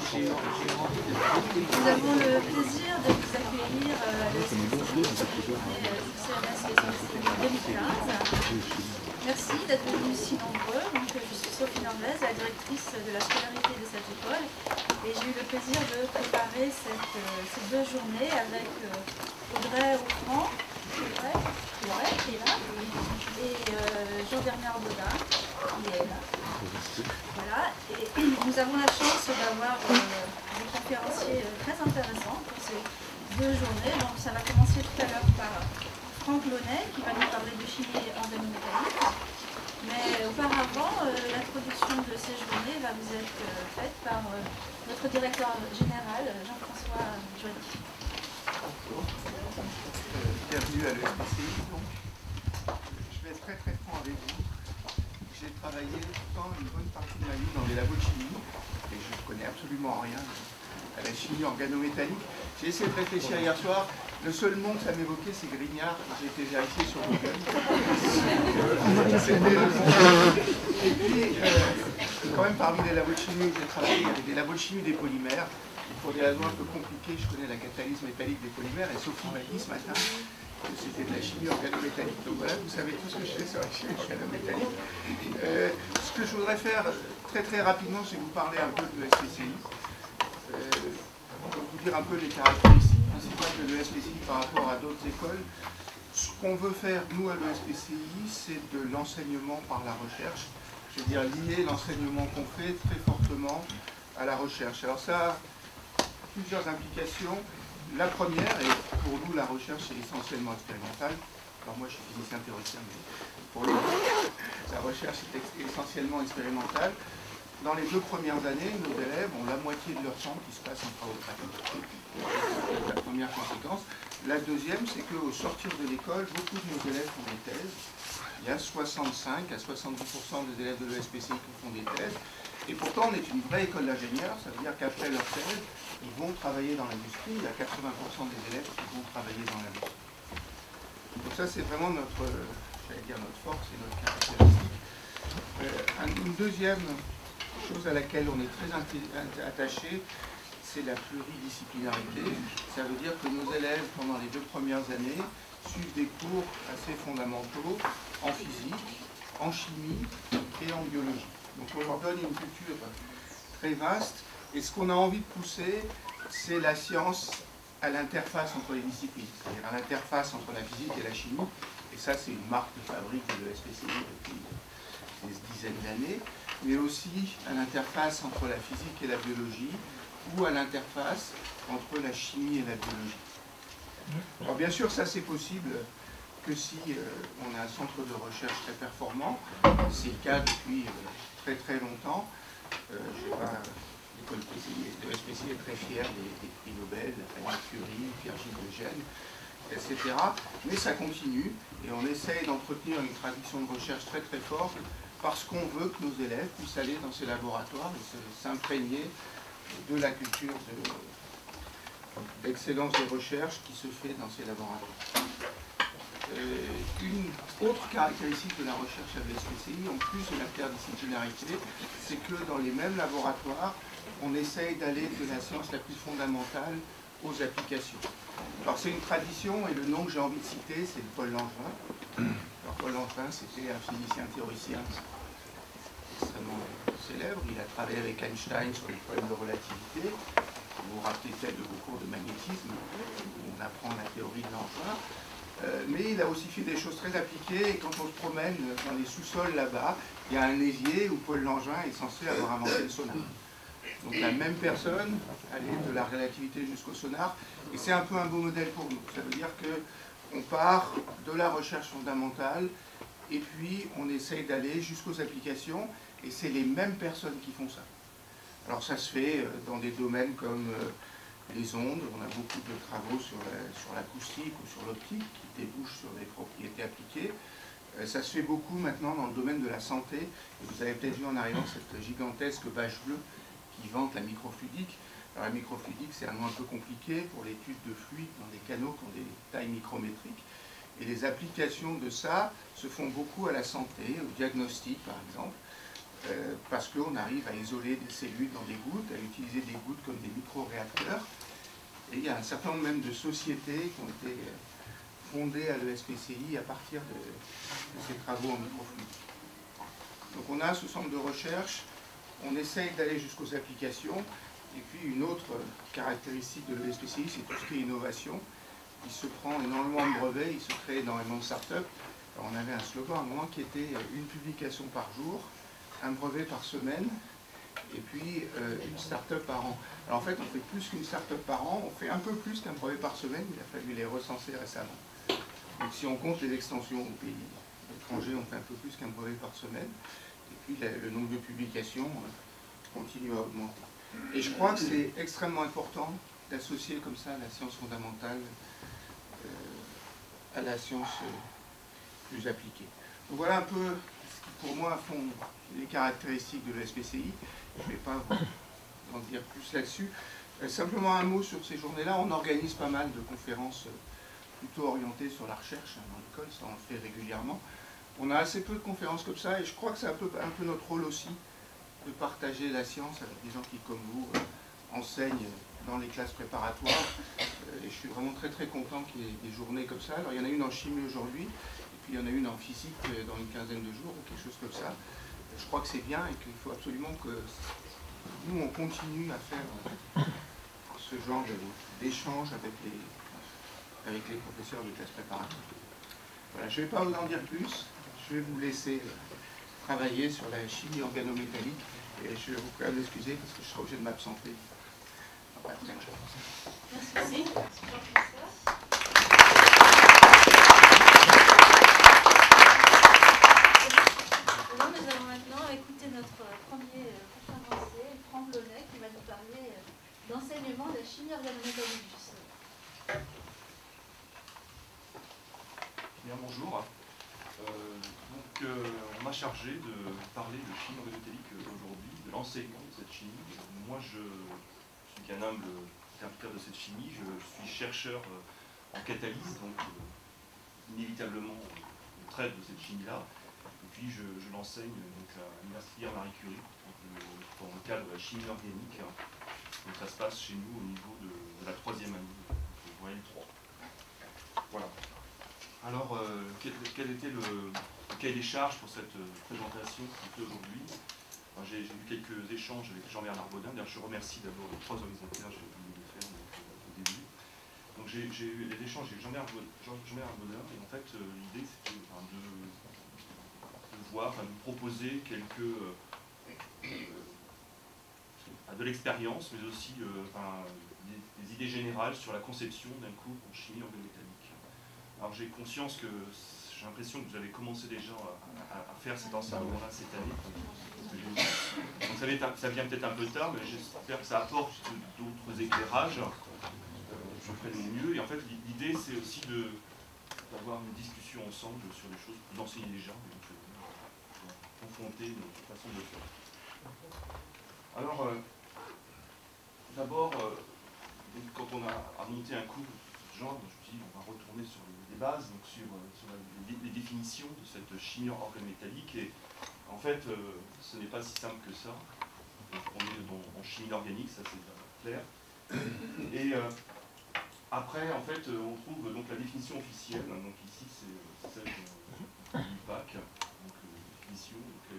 Nous avons le plaisir de vous accueillir à l'ESPCI 2015. Merci d'être venus si nombreux. Donc, je suis Sophie Normez, la directrice de la scolarité de cette école. Et j'ai eu le plaisir de préparer ces deux journées avec Audrey Offrand, qui est là, et Jean-Bernard Baudin, qui est là. Voilà, et nous avons la chance d'avoir des conférenciers très intéressants pour ces deux journées. Donc ça va commencer tout à l'heure par Franck Launay qui va nous parler de chimie organométallique. Mais auparavant, l'introduction de ces journées va vous être faite par notre directeur général, Jean-François Joly. Bienvenue à l'ESPCI. Je vais être très franc avec vous. J'ai travaillé pourtant une bonne partie de ma vie dans les labos de chimie et je ne connais absolument rien à la chimie organométallique. J'ai essayé de réfléchir hier soir. Le seul nom que ça m'évoquait, c'est Grignard. J'ai été vérifié sur Google. Et puis, quand même, parmi les labos de chimie où j'ai travaillé, il y avait des labos de chimie des polymères. Pour des raisons un peu compliquées, je connais la catalyse métallique des polymères et Sophie m'a dit ce matin que c'était de la chimie organométallique. Donc voilà, vous savez tout ce que je fais sur la chimie organométallique. Ce que je voudrais faire très rapidement, c'est vous parler un peu de l'ESPCI. Pour vous dire un peu les caractéristiques principales de l'ESPCI par rapport à d'autres écoles. Ce qu'on veut faire, nous, à l'ESPCI, c'est de l'enseignement par la recherche. Je veux dire, lier l'enseignement qu'on fait très fortement à la recherche. Alors ça a plusieurs implications. La première, et pour nous, la recherche est essentiellement expérimentale. Alors moi, je suis physicien théoricien, mais pour nous, la recherche est essentiellement expérimentale. Dans les 2 premières années, nos élèves ont la moitié de leur temps qui se passe en travaux pratiques. C'est la première conséquence. La deuxième, c'est qu'au sortir de l'école, beaucoup de nos élèves font des thèses. Il y a 65 à 70% des élèves de l'ESPCI qui font des thèses. Et pourtant, on est une vraie école d'ingénieurs. Ça veut dire qu'après leur thèse, ils vont travailler dans l'industrie. Il y a 80% des élèves qui vont travailler dans l'industrie. Donc ça, c'est vraiment notre force et notre caractéristique. Une deuxième chose à laquelle on est très attaché, c'est la pluridisciplinarité. Ça veut dire que nos élèves, pendant les 2 premières années, suivent des cours assez fondamentaux en physique, en chimie et en biologie. Donc on leur donne une culture très vaste. Et ce qu'on a envie de pousser, c'est la science à l'interface entre les disciplines, c'est-à-dire à l'interface entre la physique et la chimie. Et ça, c'est une marque de fabrique de l'ESPCI depuis des dizaines d'années, mais aussi à l'interface entre la physique et la biologie, ou à l'interface entre la chimie et la biologie. Alors bien sûr, ça c'est possible que si on a un centre de recherche très performant. C'est le cas depuis très longtemps. L'école de l'ESPCI est très fière des prix Nobel, la famille Curie, Pierre-Gilles de Gênes, etc. Mais ça continue et on essaye d'entretenir une tradition de recherche très forte parce qu'on veut que nos élèves puissent aller dans ces laboratoires et s'imprégner de la culture d'excellence de recherche qui se fait dans ces laboratoires. Une autre caractéristique de la recherche à l'ESPCI, en plus de l'interdisciplinarité, c'est que dans les mêmes laboratoires, on essaye d'aller de la science la plus fondamentale aux applications. Alors c'est une tradition, et le nom que j'ai envie de citer, c'est Paul Langevin. Alors Paul Langevin, c'était un physicien théoricien extrêmement célèbre. Il a travaillé avec Einstein sur les problèmes de relativité. Vous vous rappelez peut-être de vos cours de magnétisme, où on apprend la théorie de Langevin. Mais il a aussi fait des choses très appliquées, et quand on se promène dans les sous-sols là-bas, il y a un évier où Paul Langevin est censé avoir inventé le sonar. Donc la même personne, aller de la relativité jusqu'au sonar, et c'est un peu un beau modèle pour nous. Ça veut dire qu'on part de la recherche fondamentale, et puis on essaye d'aller jusqu'aux applications, et c'est les mêmes personnes qui font ça. Alors ça se fait dans des domaines comme les ondes, on a beaucoup de travaux sur l'acoustique ou sur l'optique qui débouchent sur des propriétés appliquées. Ça se fait beaucoup maintenant dans le domaine de la santé. Et vous avez peut-être vu en arrivant cette gigantesque bâche bleue qui vante la microfluidique. Alors la microfluidique, c'est un nom un peu compliqué pour l'étude de fluides dans des canaux qui ont des tailles micrométriques. Et les applications de ça se font beaucoup à la santé, au diagnostic par exemple. parce qu'on arrive à isoler des cellules dans des gouttes, à utiliser des gouttes comme des micro-réacteurs. Et il y a un certain nombre même de sociétés qui ont été fondées à l'ESPCI à partir de ces travaux en microfluidique. Donc on a ce centre de recherche, on essaye d'aller jusqu'aux applications, et puis une autre caractéristique de l'ESPCI, c'est tout ce qui est innovation. Il se prend énormément de brevets, il se crée énormément de start-up. On avait un slogan à un moment qui était une publication par jour, un brevet par semaine, et puis une start-up par an. Alors en fait, on fait plus qu'une start-up par an, on fait un peu plus qu'un brevet par semaine, il a fallu les recenser récemment. Donc si on compte les extensions aux pays étrangers, on fait un peu plus qu'un brevet par semaine, et puis le nombre de publications continue à augmenter. Et je crois que c'est extrêmement important d'associer comme ça la science fondamentale à la science plus appliquée. Donc voilà un peu ce qui pour moi font les caractéristiques de l'ESPCI. Je ne vais pas en dire plus là-dessus. Simplement un mot sur ces journées-là. On organise pas mal de conférences plutôt orientées sur la recherche dans l'école, ça on le fait régulièrement. On a assez peu de conférences comme ça et je crois que c'est un peu notre rôle aussi de partager la science avec des gens qui, comme vous, enseignent dans les classes préparatoires. Et je suis vraiment très très content qu'il y ait des journées comme ça. Alors il y en a une en chimie aujourd'hui, et puis il y en a une en physique dans une quinzaine de jours, ou quelque chose comme ça. Je crois que c'est bien et qu'il faut absolument que nous on continue à faire ce genre d'échange avec les professeurs de classe préparatoire. Voilà, je ne vais pas vous en dire plus, je vais vous laisser travailler sur la chimie organométallique et je vais vous quand même excuser parce que je serai obligé de m'absenter. Merci. Nous allons maintenant écouter notre premier conférencier, Franck Launay, qui va nous parler d'enseignement de la chimie organométallique du sol. Bien, bonjour. On m'a chargé de parler de chimie organométallique aujourd'hui, de l'enseignement de cette chimie. Moi, je suis qu'un humble interlocuteur de cette chimie. Je suis chercheur en catalyse, donc inévitablement on traite de cette chimie-là. Et puis je l'enseigne à l'université Marie Curie, dans le cadre de la chimie organique. Donc ça se passe chez nous au niveau de la 3e année, de voyelle 3. Voilà. Alors, quel était le cahier des charges pour cette présentation aujourd'hui? J'ai eu quelques échanges avec Jean-Bernard Baudin. D'ailleurs, je remercie d'abord les 3 organisateurs, j'ai oublié de le faire au début. Donc j'ai eu des échanges avec Jean-Bernard Baudin, et en fait, l'idée c'était de nous proposer de l'expérience, mais aussi des idées générales sur la conception d'un cours en chimie organométallique. Alors j'ai conscience que j'ai l'impression que vous avez commencé déjà à faire cet enseignement-là cette année. Donc ça vient peut-être un peu tard, mais j'espère que ça apporte d'autres éclairages. Je ferai de mon mieux. Et en fait, l'idée, c'est aussi d'avoir une discussion ensemble sur des choses que vous enseignez déjà, donc confronter notre façon de faire. Alors, d'abord, quand on a monté un cours de ce genre, je me suis dit on va retourner sur les bases, donc sur les définitions de cette chimie organométallique. Et en fait, ce n'est pas si simple que ça. Donc, on est en chimie organique, ça c'est clair. Et après, en fait, on trouve donc la définition officielle. Donc ici, c'est celle de l'UPAC, donc définition, qui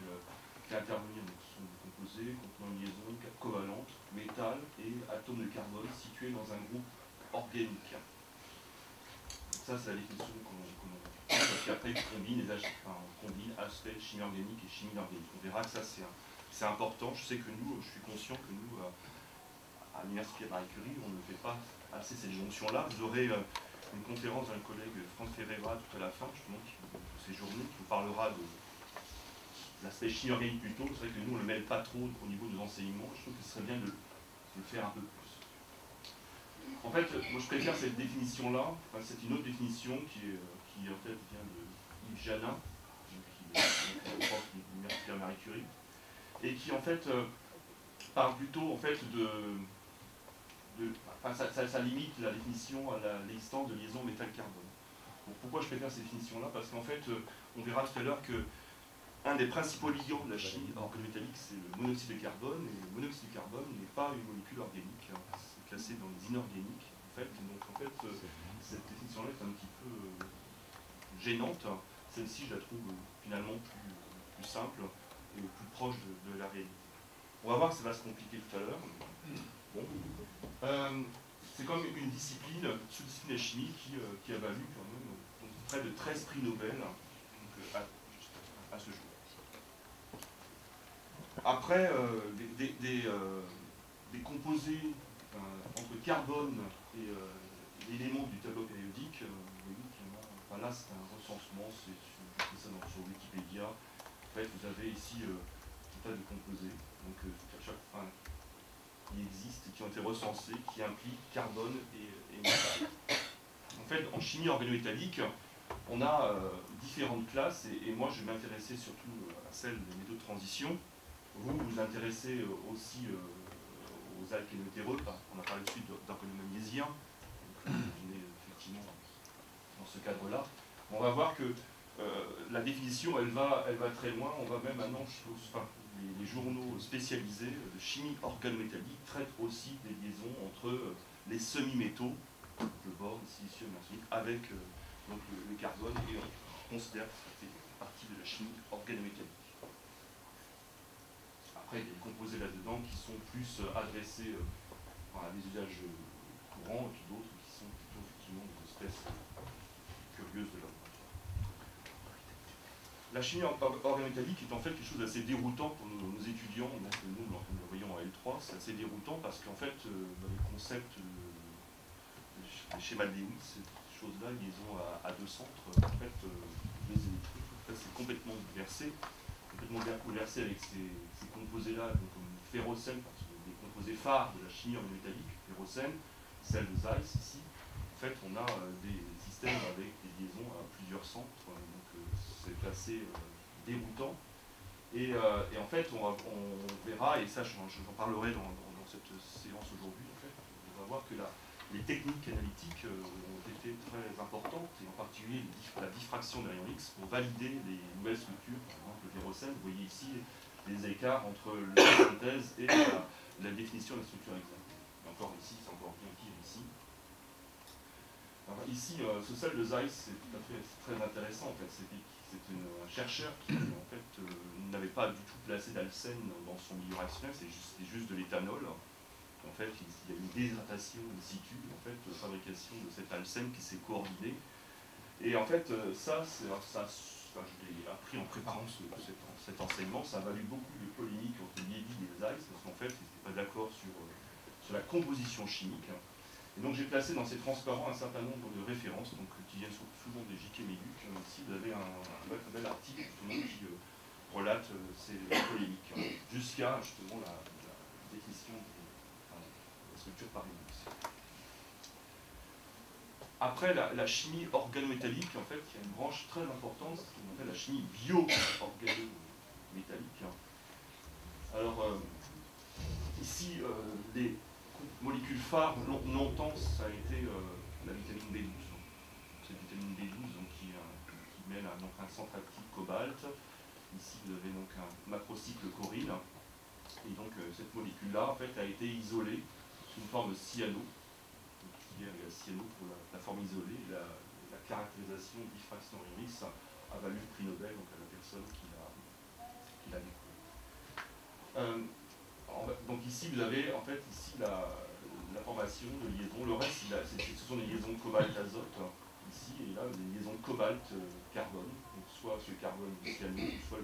fait intervenir sont des composés contenant une liaison covalente, métal et atome de carbone situés dans un groupe organique. Donc ça, c'est la définition qu'on parce qu'après, on combine aspect chimie organique et chimie inorganique. On verra que ça, c'est important. Je sais que je suis conscient que nous, à l'université Marie Curie, on ne fait pas assez cette jonction-là. Vous aurez une conférence d'un collègue, Franck Ferreira, tout à la fin, justement, de ces journées, qui vous parlera de l'aspect chimie organique plutôt. C'est vrai que nous, on ne le mêle pas trop au niveau de nos enseignements. Je trouve que ce serait bien de le faire un peu plus. En fait, moi je préfère cette définition-là. Enfin, c'est une autre définition qui en fait vient de Yves Janin, qui est prof de l'université Marie Curie, et qui en fait parle plutôt en fait ça limite la définition à l'existence de liaison métal-carbone. Pourquoi je préfère cette définition-là? Parce qu'en fait, on verra tout à l'heure que un des principaux ligands de la chimie organométallique, c'est le monoxyde de carbone, et le monoxyde de carbone n'est pas une molécule organique, hein. C'est classé dans les inorganiques, en fait, et donc en fait, cette définition-là est un petit peu gênante. Celle-ci, je la trouve finalement plus simple et plus proche de la réalité. On va voir que ça va se compliquer tout à l'heure. Bon. C'est comme une discipline, sous-discipline de la chimie, qui a valu quand même donc, près de 13 prix Nobel donc, à ce jour. Après, des composés entre carbone et l'élément du tableau périodique, vous voyez qu'il y en a, enfin là c'est un recensement, je fais ça sur Wikipédia. En fait, vous avez ici un tas de composés, donc à chaque fois qui existent, qui ont été recensés, qui impliquent carbone et métal. En fait, en chimie organométallique, on a différentes classes, et moi je vais m'intéresser surtout à celle des métaux de transition. Vous vous intéressez aussi aux alkénotéreux, on a parlé de suite d'organomagnésiens, on est effectivement dans ce cadre-là. On va voir que la définition, elle va très loin, on va même maintenant, les journaux spécialisés de chimie organométallique traitent aussi des liaisons entre les semi-métaux, le bore, le silicium, l'arsenic, avec donc le carbone, et on considère que ça fait partie de la chimie organométallique. Après, il y a des composés là-dedans qui sont plus adressés à des usages courants, et puis d'autres qui sont plutôt effectivement des espèces curieuses de l'homme. La chimie organométallique est en fait quelque chose d'assez déroutant pour nos étudiants, donc nous le voyons en L3, c'est assez déroutant parce qu'en fait, les concepts, les schémas de Lewis, ces choses-là, liaison à deux centres, en fait, les électriques, en fait, c'est complètement bouleversé avec ces composés-là, donc comme ferrocène, parce que les composés phares de la chimie organométallique, ferrocène, celle de Zeiss ici, en fait, on a des systèmes avec des liaisons à plusieurs centres, donc c'est assez déroutant. Et en fait, on verra, et ça j'en parlerai dans cette séance aujourd'hui, en fait, on va voir que les techniques analytiques ont été très importantes, et en particulier la diffraction des rayons X pour valider les nouvelles structures, par exemple le ferrocène. Vous voyez ici les écarts entre la synthèse et la définition de la structure exacte. Et encore ici, c'est encore bien pire ici. Alors ici, ce sel de Zeiss, c'est tout à fait très intéressant. En fait, c'est un chercheur qui en fait n'avait pas du tout placé d'alcène dans son milieu réactionnel, c'était juste de l'éthanol. En fait, il y a une déshydratation in situ, en fait, fabrication de cet alcène qui s'est coordonné. Et en fait, ça je l'ai appris en préparant cet enseignement, ça a valu beaucoup de polémiques entre Liebig et Zeiss, parce qu'en fait, ils n'étaient pas d'accord sur la composition chimique. Et donc j'ai placé dans ces transparents un certain nombre de références, donc, qui viennent souvent des J.K. Méduc. Ici, vous avez un bel article justement, qui relate ces polémiques, jusqu'à justement la définition de structure par Lewis. Après la chimie organométallique, en fait, il y a une branche très importante, ce qu'on appelle la chimie bio-organométallique. Alors, ici, les molécules phares, longtemps, ça a été la vitamine B12. Cette vitamine B12 donc, qui mêle un centre actif cobalt. Ici, vous avez donc un macrocycle chorine. Et donc, cette molécule-là, en fait, a été isolée sous une forme de cyano. Il y a cyano pour la forme isolée. La caractérisation diffraction X a valu le prix Nobel donc, à la personne qui l'a découvert. Donc ici, vous avez en fait ici la formation de liaisons. Le reste, ce sont des liaisons cobalt-azote. Ici, et là, des liaisons cobalt-carbone. Donc soit ce carbone cyano, soit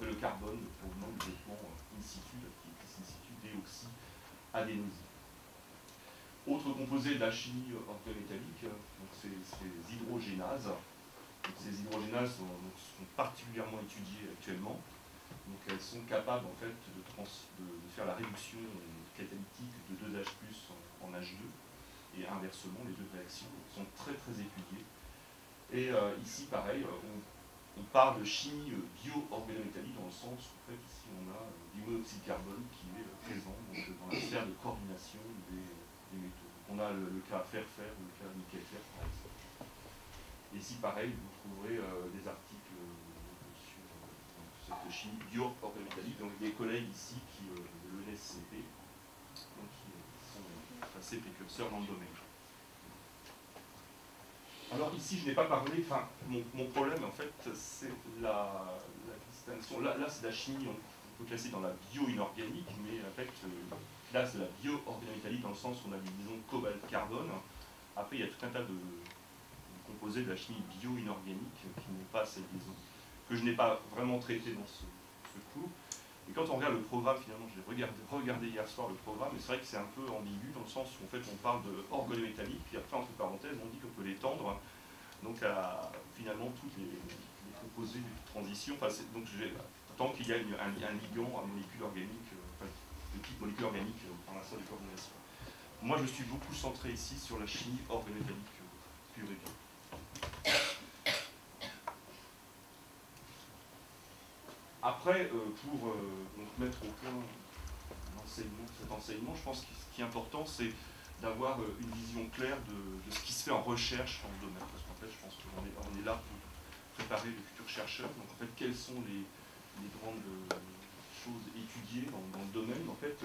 le carbone provenant du vêtement in situ, qui est in situ déoxyadénosine. Autre composé de la chimie organométallique, c'est les hydrogénases. Donc, ces hydrogénases sont particulièrement étudiées actuellement. Donc elles sont capables en fait de faire la réduction catalytique de 2H+ en H2, et inversement, les deux réactions sont très très étudiées. Et ici pareil, on parle de chimie bio-organométallique dans le sens où en fait, ici on a du monoxyde de carbone qui est présent donc, dans la sphère de coordination des métaux. On a le cas fer-fer ou le cas nickel-fer par exemple. Et ici pareil, vous trouverez des articles sur cette chimie bio-organométallique. Donc des collègues ici qui, de l'ENSCP, donc qui sont assez précurseurs dans le domaine. Alors ici, je n'ai pas parlé, enfin, mon problème en fait, c'est la distinction. Là c'est la chimie, on peut classer dans la bio-inorganique, mais en fait, là c'est la bio-organométallique dans le sens où on a des liaisons cobalt-carbone. Après, il y a tout un tas de composés de la chimie bio-inorganique qui n'ont pas cette liaison, que je n'ai pas vraiment traité dans ce cours. Et quand on regarde le programme, finalement, j'ai regardé hier soir le programme, et c'est vrai que c'est un peu ambigu dans le sens où en fait on parle de organométallique, puis après entre parenthèses on dit qu'on peut l'étendre donc à finalement tous les composés de transition. Enfin, donc tant qu'il y a un ligand à molécule organique, de type molécule organique par l'instant de coordination. Moi je suis beaucoup centré ici sur la chimie organométallique pure et dure. Après, pour donc mettre au point cet enseignement, je pense que ce qui est important, c'est d'avoir une vision claire de ce qui se fait en recherche dans le domaine. Parce qu'en fait, je pense qu'on est là pour préparer les futurs chercheurs. Donc, en fait, quelles sont les grandes choses étudiées dans le domaine. En fait,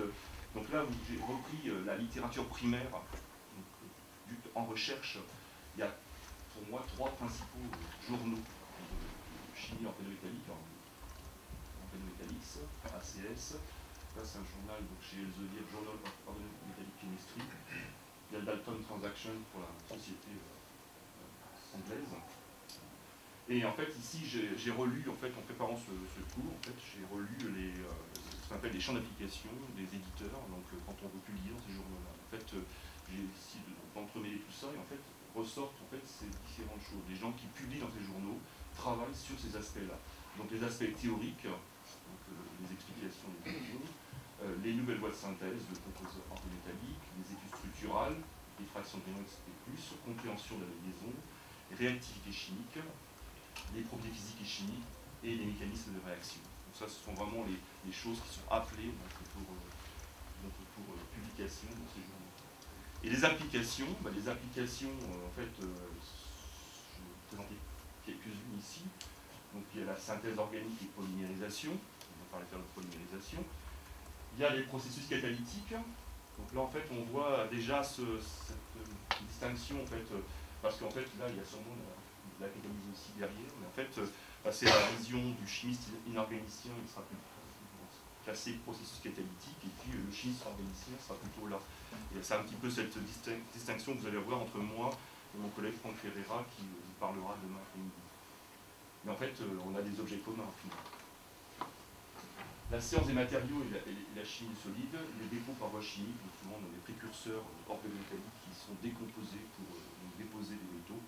donc là, j'ai repris la littérature primaire. Donc, en recherche, il y a pour moi 3 principaux journaux de chimie organométallique. Organométallics, ACS. Là, c'est un journal donc, chez Elsevier, Journal of Organometallic Chemistry. Il y a le Dalton Transaction pour la société anglaise. Et en fait, ici, j'ai relu, en fait, en préparant ce cours, en fait, j'ai relu ce qu'on appelle les champs d'application des éditeurs, donc quand on veut publier dans ces journaux-là. En fait, j'ai essayé d'entremêler tout ça, et en fait, ressortent en fait, ces différentes choses. Les gens qui publient dans ces journaux travaillent sur ces aspects-là. Donc les aspects théoriques, donc, les explications des liaisons, les nouvelles voies de synthèse de composés organométalliques, les études structurales, diffraction de rayons, etc., compréhension de la liaison, réactivité chimique, les propriétés physiques et chimiques et les mécanismes de réaction. Donc ça, ce sont vraiment les choses qui sont appelées pour publication dans ces journaux. Et les applications, en fait, je vais vous présenter quelques-unes ici. Donc il y a la synthèse organique et polymérisation, on va parler de polymérisation. Il y a les processus catalytiques. Donc là, en fait, on voit déjà cette distinction, en fait, parce qu'en fait, là, il y a sûrement la catalyse aussi derrière, mais en fait, c'est la vision du chimiste inorganicien, il sera plus classé processus catalytique, et puis le chimiste organicien sera plutôt là. Et c'est un petit peu cette distinction que vous allez avoir entre moi et mon collègue Franck Ferreira, qui vous parlera demain après-midi. Mais en fait, on a des objets communs, finalement. La science des matériaux et la chimie solide, les dépôts par voie chimique, donc souvent on a des précurseurs organométalliques qui sont décomposés pour déposer des métaux.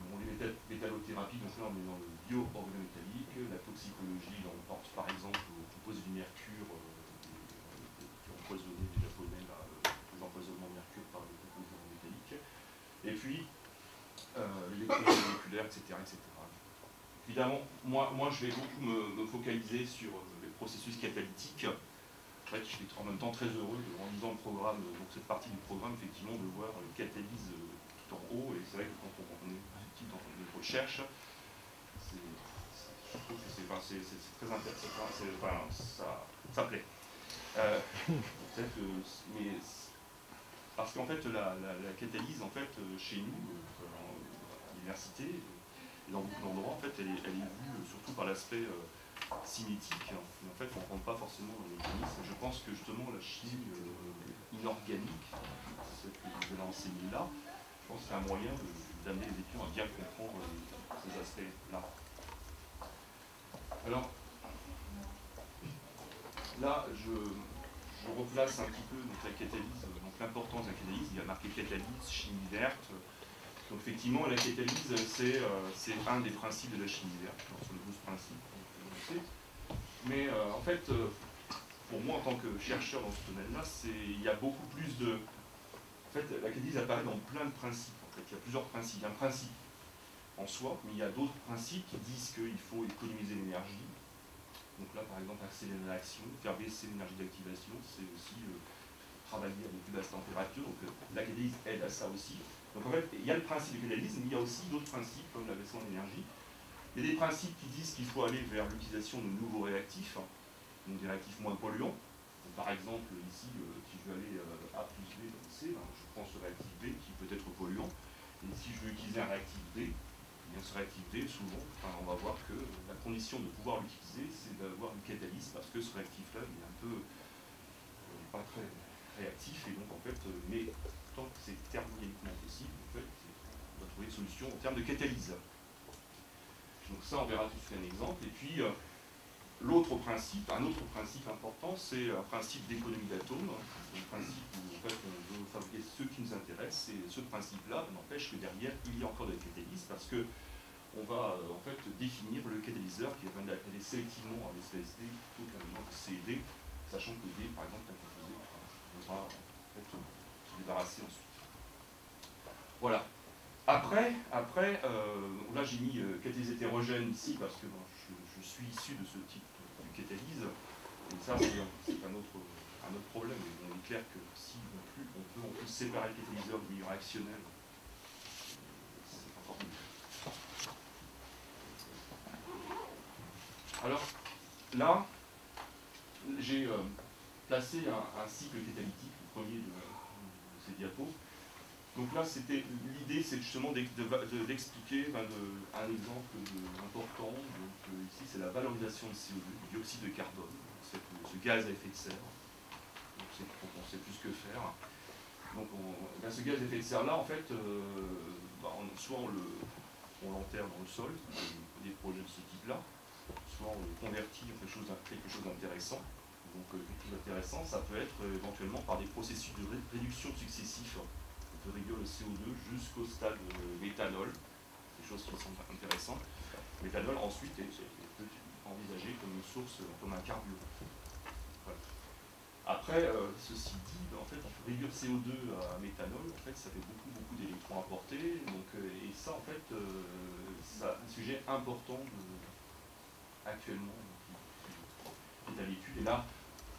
Bon, les métallothérapies, donc là on est dans le bio-organométallique, la toxicologie, là on pense par exemple aux composés du mercure qui ont empoisonné les Japonais, les empoisonnements de mercure par des composés organométalliques. Et puis l'électromoléculaire, etc., etc. Évidemment, moi je vais beaucoup me focaliser sur les processus catalytiques. En fait, je suis en même temps très heureux en lisant le programme, donc cette partie du programme, effectivement, de voir les catalyses tout en haut. Et c'est vrai que quand on est dans une recherche, je trouve que c'est très intéressant. Ça plaît. Mais parce qu'en fait, la catalyse, en fait, chez nous, à l'université, et dans beaucoup d'endroits, en fait, elle est vue surtout par l'aspect cinétique. Mais en fait, on ne rentre pas forcément dans les mécanismes. Je pense que justement, la chimie inorganique, celle que vous allez enseigner là, je pense que c'est un moyen d'amener les étudiants à bien comprendre ces aspects-là. Alors, là, je replace un petit peu donc, la catalyse, donc l'importance de la catalyse. Il y a marqué catalyse, chimie verte. Donc effectivement, la catalyse, c'est un des principes de la chimie verte, sur les 12 principes. Mais en fait, pour moi, en tant que chercheur dans ce domaine-là, il y a beaucoup plus de... En fait, la catalyse apparaît dans plein de principes. En fait, il y a plusieurs principes. Il y a un principe en soi, mais il y a d'autres principes qui disent qu'il faut économiser l'énergie. Donc là, par exemple, accélérer la réaction, faire baisser l'énergie d'activation, c'est aussi travailler à des plus basses températures. Donc la catalyse aide à ça aussi. Donc en fait, il y a le principe de catalyse, mais il y a aussi d'autres principes comme l'abaissement de l'énergie. Il y a des principes qui disent qu'il faut aller vers l'utilisation de nouveaux réactifs, donc des réactifs moins polluants. Donc, par exemple, ici, si je veux aller A plus B dans C, ben, je prends ce réactif B qui peut être polluant. Et si je veux utiliser un réactif D, eh bien, ce réactif D, souvent, enfin, on va voir que la condition de pouvoir l'utiliser, c'est d'avoir une catalyse, parce que ce réactif-là, il est un peu pas très réactif, et donc en fait, mais tant que c'est thermodynamiquement possible, en fait, on va trouver une solution en termes de catalyse. Donc ça, on verra tout de suite un exemple. Et puis, l'autre principe, un autre principe important, c'est un principe d'économie d'atomes, un principe où en fait, on veut fabriquer ce qui nous intéresse, et ce principe-là n'empêche que derrière, il y a encore de la catalyse, parce que on va en fait définir le catalyseur qui va aller sélectivement à l'espèce D plutôt qu'un élément CD, sachant que D, par exemple, est composé, on va en fait se débarrasser ensuite. Voilà. Après, là j'ai mis catalyse hétérogène ici parce que bon, je suis issu de ce type de catalyse. Et ça c'est un autre problème. Mais on est clair que si on peut en plus séparer le catalyseur du milieu réactionnel, c'est encore mieux. Alors là, j'ai placé un cycle catalytique, le premier de ces diapos. Donc là, l'idée, c'est justement d'expliquer un exemple important. Donc ici, c'est la valorisation de CO2, du dioxyde de carbone, ce gaz à effet de serre. Donc on ne sait plus ce que faire. Donc ce gaz à effet de serre-là, en fait, soit on l'enterre dans le sol, des projets de ce type-là, soit on le convertit en quelque chose d'intéressant. Donc quelque chose d'intéressant, ça peut être éventuellement par des processus de réduction successifs. De réduire le CO2 jusqu'au stade de l'éthanol, des choses qui sont intéressantes. L'éthanol ensuite est envisagé comme une source, comme un carburant. Voilà. Après, ceci dit, en fait, on peut réduire CO2 à méthanol, en fait, ça fait beaucoup d'électrons apportés, donc, et ça, en fait, c'est un sujet important actuellement qui est à l'étude. Et là,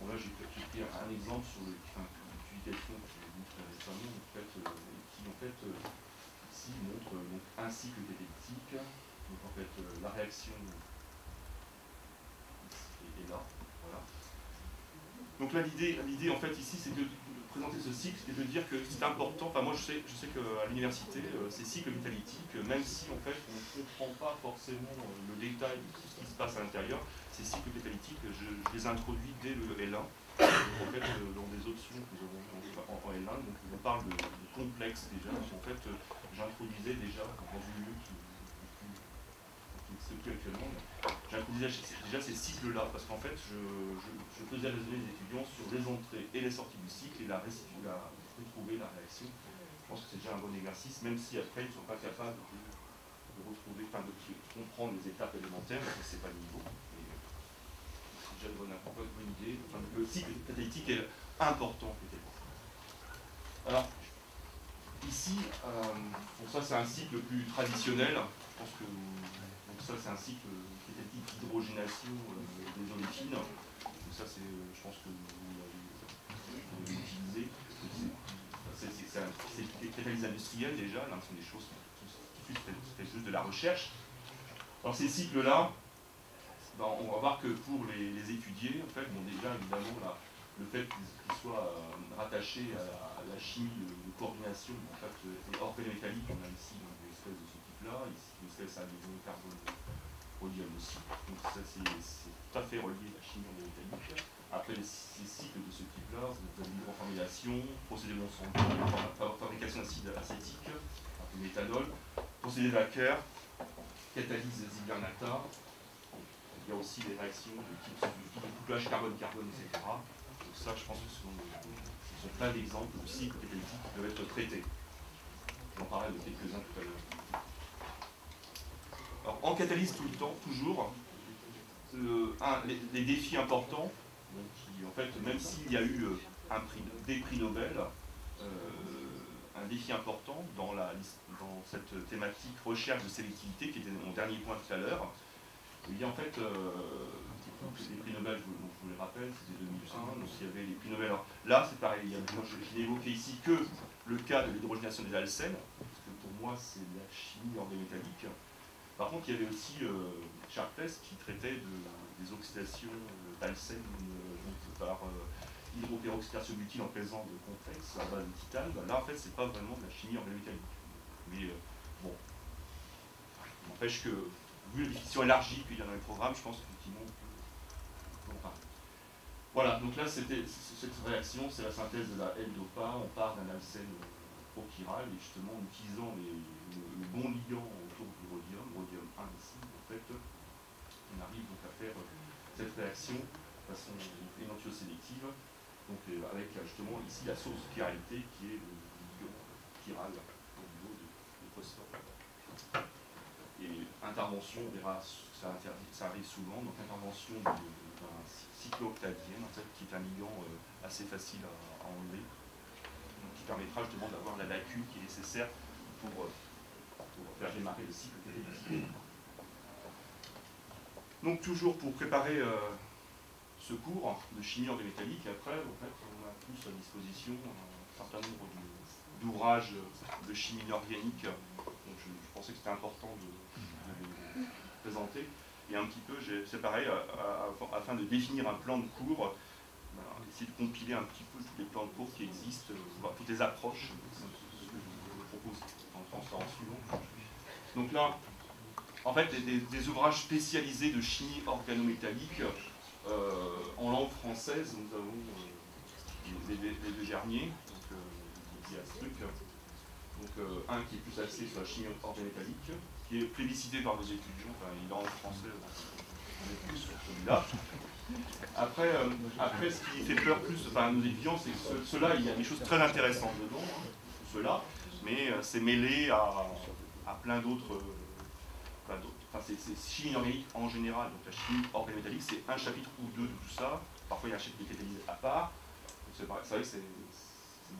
bon, là j'ai pris un exemple sur l'utilisation récemment, qui ici montre donc, un cycle catalytique. Donc en fait la réaction est là. Voilà. Donc là l'idée en fait ici c'est de présenter ce cycle et de dire que c'est important. Enfin moi je sais qu'à l'université ces cycles catalytiques, même si en fait on ne comprend pas forcément le détail de ce qui se passe à l'intérieur, ces cycles catalytiques je les introduis dès le L1. En fait, dans des options que nous avons en L1, donc on parle de complexe déjà. En fait, j'introduisais déjà dans une lieu qui n'existe plus actuellement, j'introduisais déjà ces cycles-là, parce qu'en fait, je faisais raisonner les étudiants sur les entrées et les sorties du cycle et retrouver la réaction. Je pense que c'est déjà un bon exercice, même si après, ils ne sont pas capables de retrouver, enfin de comprendre les étapes élémentaires, parce que ce n'est pas le niveau. Déjà une bonne idée. Enfin, le cycle catalytique est important. Alors, ici, donc ça c'est un cycle plus traditionnel. Je pense que donc ça c'est un cycle catalytique d'hydrogénation des oléfines. Donc ça c'est, je pense que vous l'avez utilisé. C'est catalyse industrielle déjà. Là, ce sont des choses qui tout de suite fait juste de la recherche. Alors ces cycles-là. Ben, on va voir que pour les étudier, en fait, bon, déjà évidemment le fait qu'ils soient rattachés à la chimie de coordination, en fait, est organométallique. On a ici des espèces de ce type-là, ici une espèce à liaison carbone rhodium aussi. Donc ça c'est tout à fait relié à la chimie organométallique. Après ces cycles de ce type-là, vous avez l'hydroformylation, procédé Monsanto, fabrication d'acide acétique, un peu méthanol, procédé Wacker, catalyse Ziegler-Natta. Il y a aussi des réactions de type de couplage carbone-carbone, etc. Donc ça, je pense que ce sont plein d'exemples de cycles catalytiques qui peuvent être traités. J'en parlais de quelques-uns tout à l'heure. Alors, en catalyse tout le temps, toujours, les défis importants, donc, qui, en fait, même s'il y a eu des prix Nobel, un défi important dans cette thématique recherche de sélectivité, qui était mon dernier point tout à l'heure. Il y a en fait, les prix Nobel, je vous les rappelle, c'était 2001, donc il y avait les prix Nobel. Alors, là, c'est pareil, je n'ai évoqué ici que le cas de l'hydrogénation des alcènes, parce que pour moi, c'est de la chimie organométallique. Par contre, il y avait aussi Sharpless qui traitait des oxydations d'alcène par hydroperoxydation butyle en présence de complexes à base de titane. Là, en fait, c'est pas vraiment de la chimie organométallique. Mais bon, n'empêche que, vu la définition élargie qu'il y a dans les programmes, je pense qu'effectivement, on peut en parler. Voilà, donc là, cette réaction, c'est la synthèse de la L-dopa. On part d'un alcène prochiral, et justement, en utilisant le bon ligand autour du rhodium 1 ici, en fait, on arrive donc à faire cette réaction de façon énantiosélective, donc avec justement ici la source de chiralité qui est le ligand chiral au niveau du phosphore. Et intervention, on verra, ça arrive souvent, donc intervention d'un cyclooctadienne, en fait, qui est un ligand assez facile à enlever, donc qui permettra justement d'avoir la lacune qui est nécessaire pour faire démarrer le cycle catalytique. Donc toujours pour préparer ce cours de chimie organométallique, après en fait, on a tous à disposition un certain nombre d'ouvrages de chimie inorganique. Donc je pensais que c'était important de les présenter. Et un petit peu, c'est pareil, afin de définir un plan de cours, essayer de compiler un petit peu tous les plans de cours qui existent, voir toutes les approches, c'est ce que je vous propose en transparence suivant. Donc là, en fait, des ouvrages spécialisés de chimie organométallique en langue française, nous avons les deux derniers, donc il y a ce truc, donc un qui est plus axé sur la chimie organométallique, qui est plébiscité par vos étudiants, enfin il est en français, on est plus sur celui-là. Après, ce qui fait peur plus à nos étudiants, c'est que ceux-là, il y a des choses très intéressantes dedans, ceux-là, mais c'est mêlé à plein d'autres. Enfin, c'est chimie inorganique en général, donc la chimie organométallique, c'est un chapitre ou deux de tout ça. Parfois, il y a un chapitre qui est catalysé à part. C'est vrai que c'est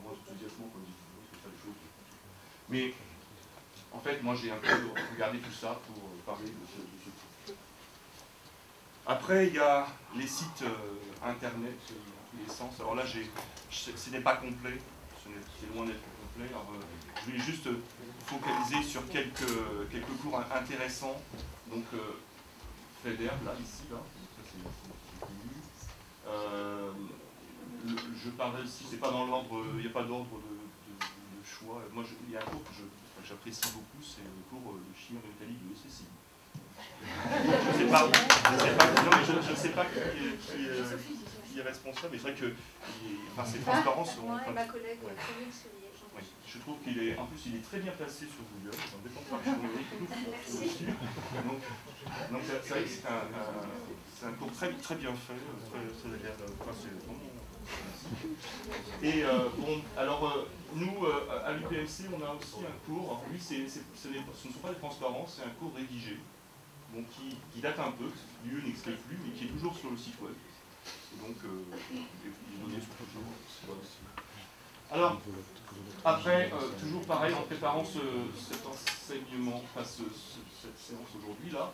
moins enthousiasmant comme dit faire les choses. Mais en fait, moi, j'ai un peu regardé tout ça pour parler de ce truc. Après, il y a les sites internet dans tous les sens. Alors là, ce n'est pas complet, c'est loin d'être complet. Alors, je vais juste focaliser sur quelques cours intéressants. Donc, FEDER, là, ici, là, ça c'est connu. Je parlerai ici, c'est pas dans l'ordre, il n'y a pas d'ordre de choix. Moi, il y a un cours que j'apprécie beaucoup, c'est le cours de chimie organométallique de l'ECCI. Je ne sais pas qui est responsable, mais c'est vrai que ces transparences sont. Moi et ma collègue Camille Soulier. Oui, je trouve qu'il est, en plus, il est très bien placé sur Google. Ça ne dépend pas que je suis donc c'est vrai que c'est un cours très bien fait, très agréable. Enfin, c'est vraiment. Et bon, alors nous, à l'UPMC, on a aussi un cours. Lui, ce ne sont pas des transparences, c'est un cours rédigé. Donc qui date un peu, lieu n'explique plus, mais qui est toujours sur le site web. Et donc, les données sont toujours. Alors, après, toujours pareil, en préparant cet enseignement, enfin cette séance aujourd'hui là,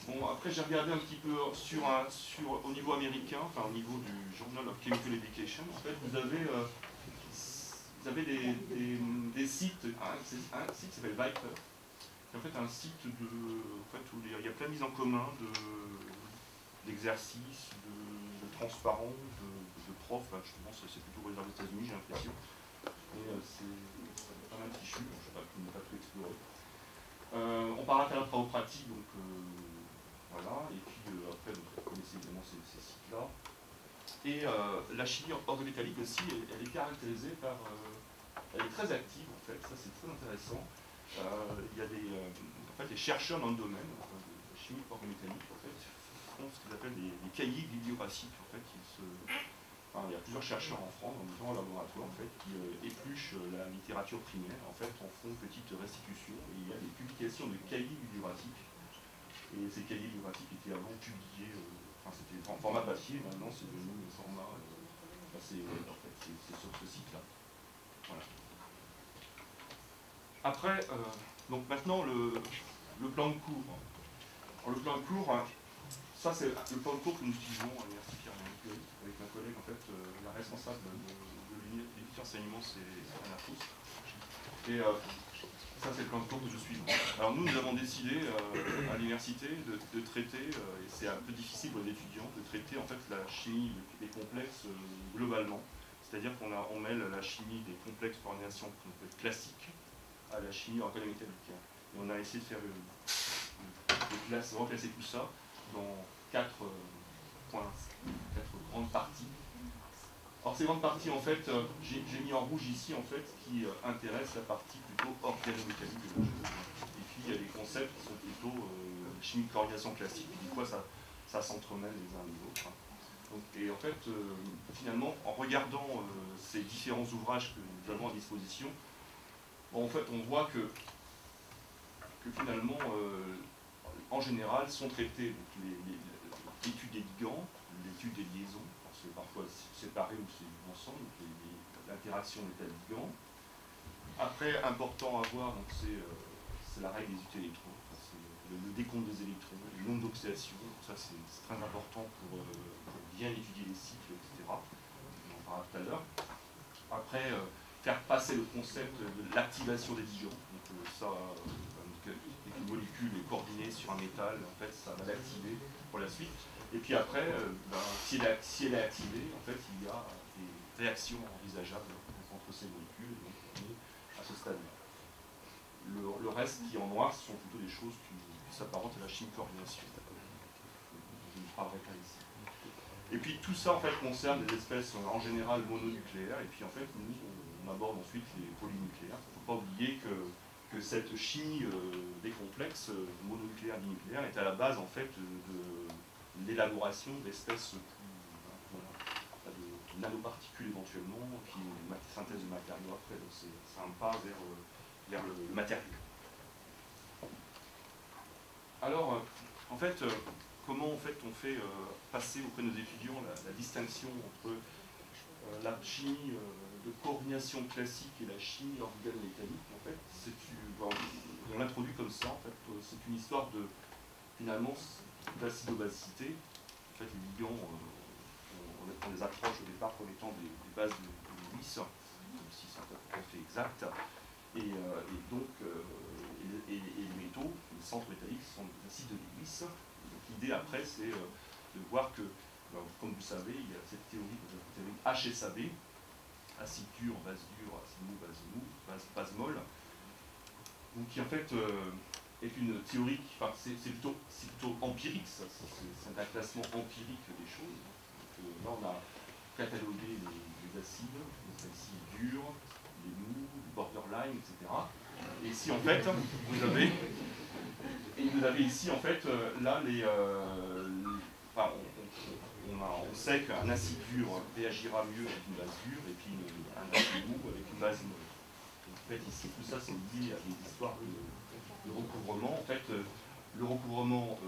bon, après j'ai regardé un petit peu au niveau américain, enfin au niveau du Journal of Chemical Education, en fait, vous avez des sites, un site qui s'appelle Viper. En fait, un site où il y a plein de mises en commun d'exercices, de transparents, de profs. Là, justement, c'est plutôt réservé aux États-Unis, j'ai l'impression. Et c'est pas mal fichu, je ne sais pas, je n'ai pas tout exploré. On parle à la travaux pratiques, donc voilà. Et puis après, vous connaissez évidemment ces sites-là. Et la chimie organométallique aussi, elle est caractérisée par. Elle est très active, en fait, ça c'est très intéressant. Il y a des chercheurs dans le domaine de la chimie organométallique en fait, font ce qu'ils appellent des cahiers bibliographiques. En fait, il y a plusieurs chercheurs en France, dans différents laboratoires, en fait, qui épluchent la littérature primaire, en fait, en font une petite restitution. Et il y a des publications de cahiers bibliographiques. Et ces cahiers bibliographiques étaient avant publiés, c'était en format papier, maintenant c'est devenu le format assez web, en fait, c'est sur ce site-là. Voilà. Après, donc maintenant le plan de cours. Alors, le plan de cours, ça c'est le plan de cours que nous utilisons à l'Université Pierre-Marie Curie, avec ma collègue, en fait, la responsable de l'unité d'enseignement, c'est Anna Faust. Et ça c'est le plan de cours que je suis. Alors nous avons décidé à l'université de traiter, et c'est un peu difficile pour les étudiants, de traiter en fait la chimie des complexes globalement. C'est-à-dire qu'on mêle la chimie des complexes par ordination classique à la chimie organométallique. Et on a essayé de faire reclasser tout ça dans quatre grandes parties. Alors ces grandes parties, en fait, j'ai mis en rouge ici, en fait, qui intéresse la partie plutôt organométallique de la chose. Et puis il y a des concepts qui sont plutôt chimie de coordination classique, et du coup ça s'entremêle les uns les autres. Donc, et en fait, finalement, en regardant ces différents ouvrages que nous avons à disposition, en fait, on voit que finalement, en général, sont traités l'étude des ligands, l'étude des liaisons, c'est parfois séparé ou c'est ensemble, l'interaction métal-ligand. Après, important à voir, c'est la règle des utélélectrons, le décompte des électrons, le nombre d'oxydations, ça c'est très important pour bien étudier les cycles, etc. On en parlera tout à l'heure. Après, faire passer le concept de l'activation des ligands, donc ça, une molécule est coordonnée sur un métal, en fait, ça va l'activer pour la suite. Et puis après, si elle est activée, en fait, il y a des réactions envisageables entre ces molécules, donc on est à ce stade-là. Le reste qui est en noir, ce sont plutôt des choses qui s'apparentent à la chimie de coordination. Je ne parlerai pas ici. Et puis tout ça, en fait, concerne des espèces en général mononucléaires, et puis en fait, nous, on aborde ensuite les polynucléaires. Il ne faut pas oublier que cette chimie des complexes mononucléaires, binucléaires est à la base, en fait, de l'élaboration d'espèces de nanoparticules éventuellement, puis une synthèse de matériaux après, donc c'est un pas vers le matériau. Alors, en fait, comment en fait, on fait passer auprès de nos étudiants la distinction entre la chimie de coordination classique et la chimie organométallique? En fait, on l'introduit comme ça, en fait, c'est une histoire de, finalement, d'acidobasicité. En fait, les ligands, on les approche au départ comme étant des bases de Lewis, comme si c'est tout à fait exact. Et donc, les métaux, les centres métalliques, sont des acides de Lewis. L'idée après, c'est de voir que, comme vous savez, il y a cette théorie, HSAB, acide dur, base dure, acide mou, base molle, donc qui en fait est une théorie, enfin, c'est plutôt empirique, ça, c'est un classement empirique des choses. Donc, là, on a catalogué les acides durs, les mous, les borderline, etc. Et ici, en fait, vous avez ici, en fait, là, on sait qu'un acide dur réagira mieux avec une base dure, et puis un acide mou avec une base molle. En fait, ici, tout ça, c'est lié à des histoires de recouvrement. En fait, le recouvrement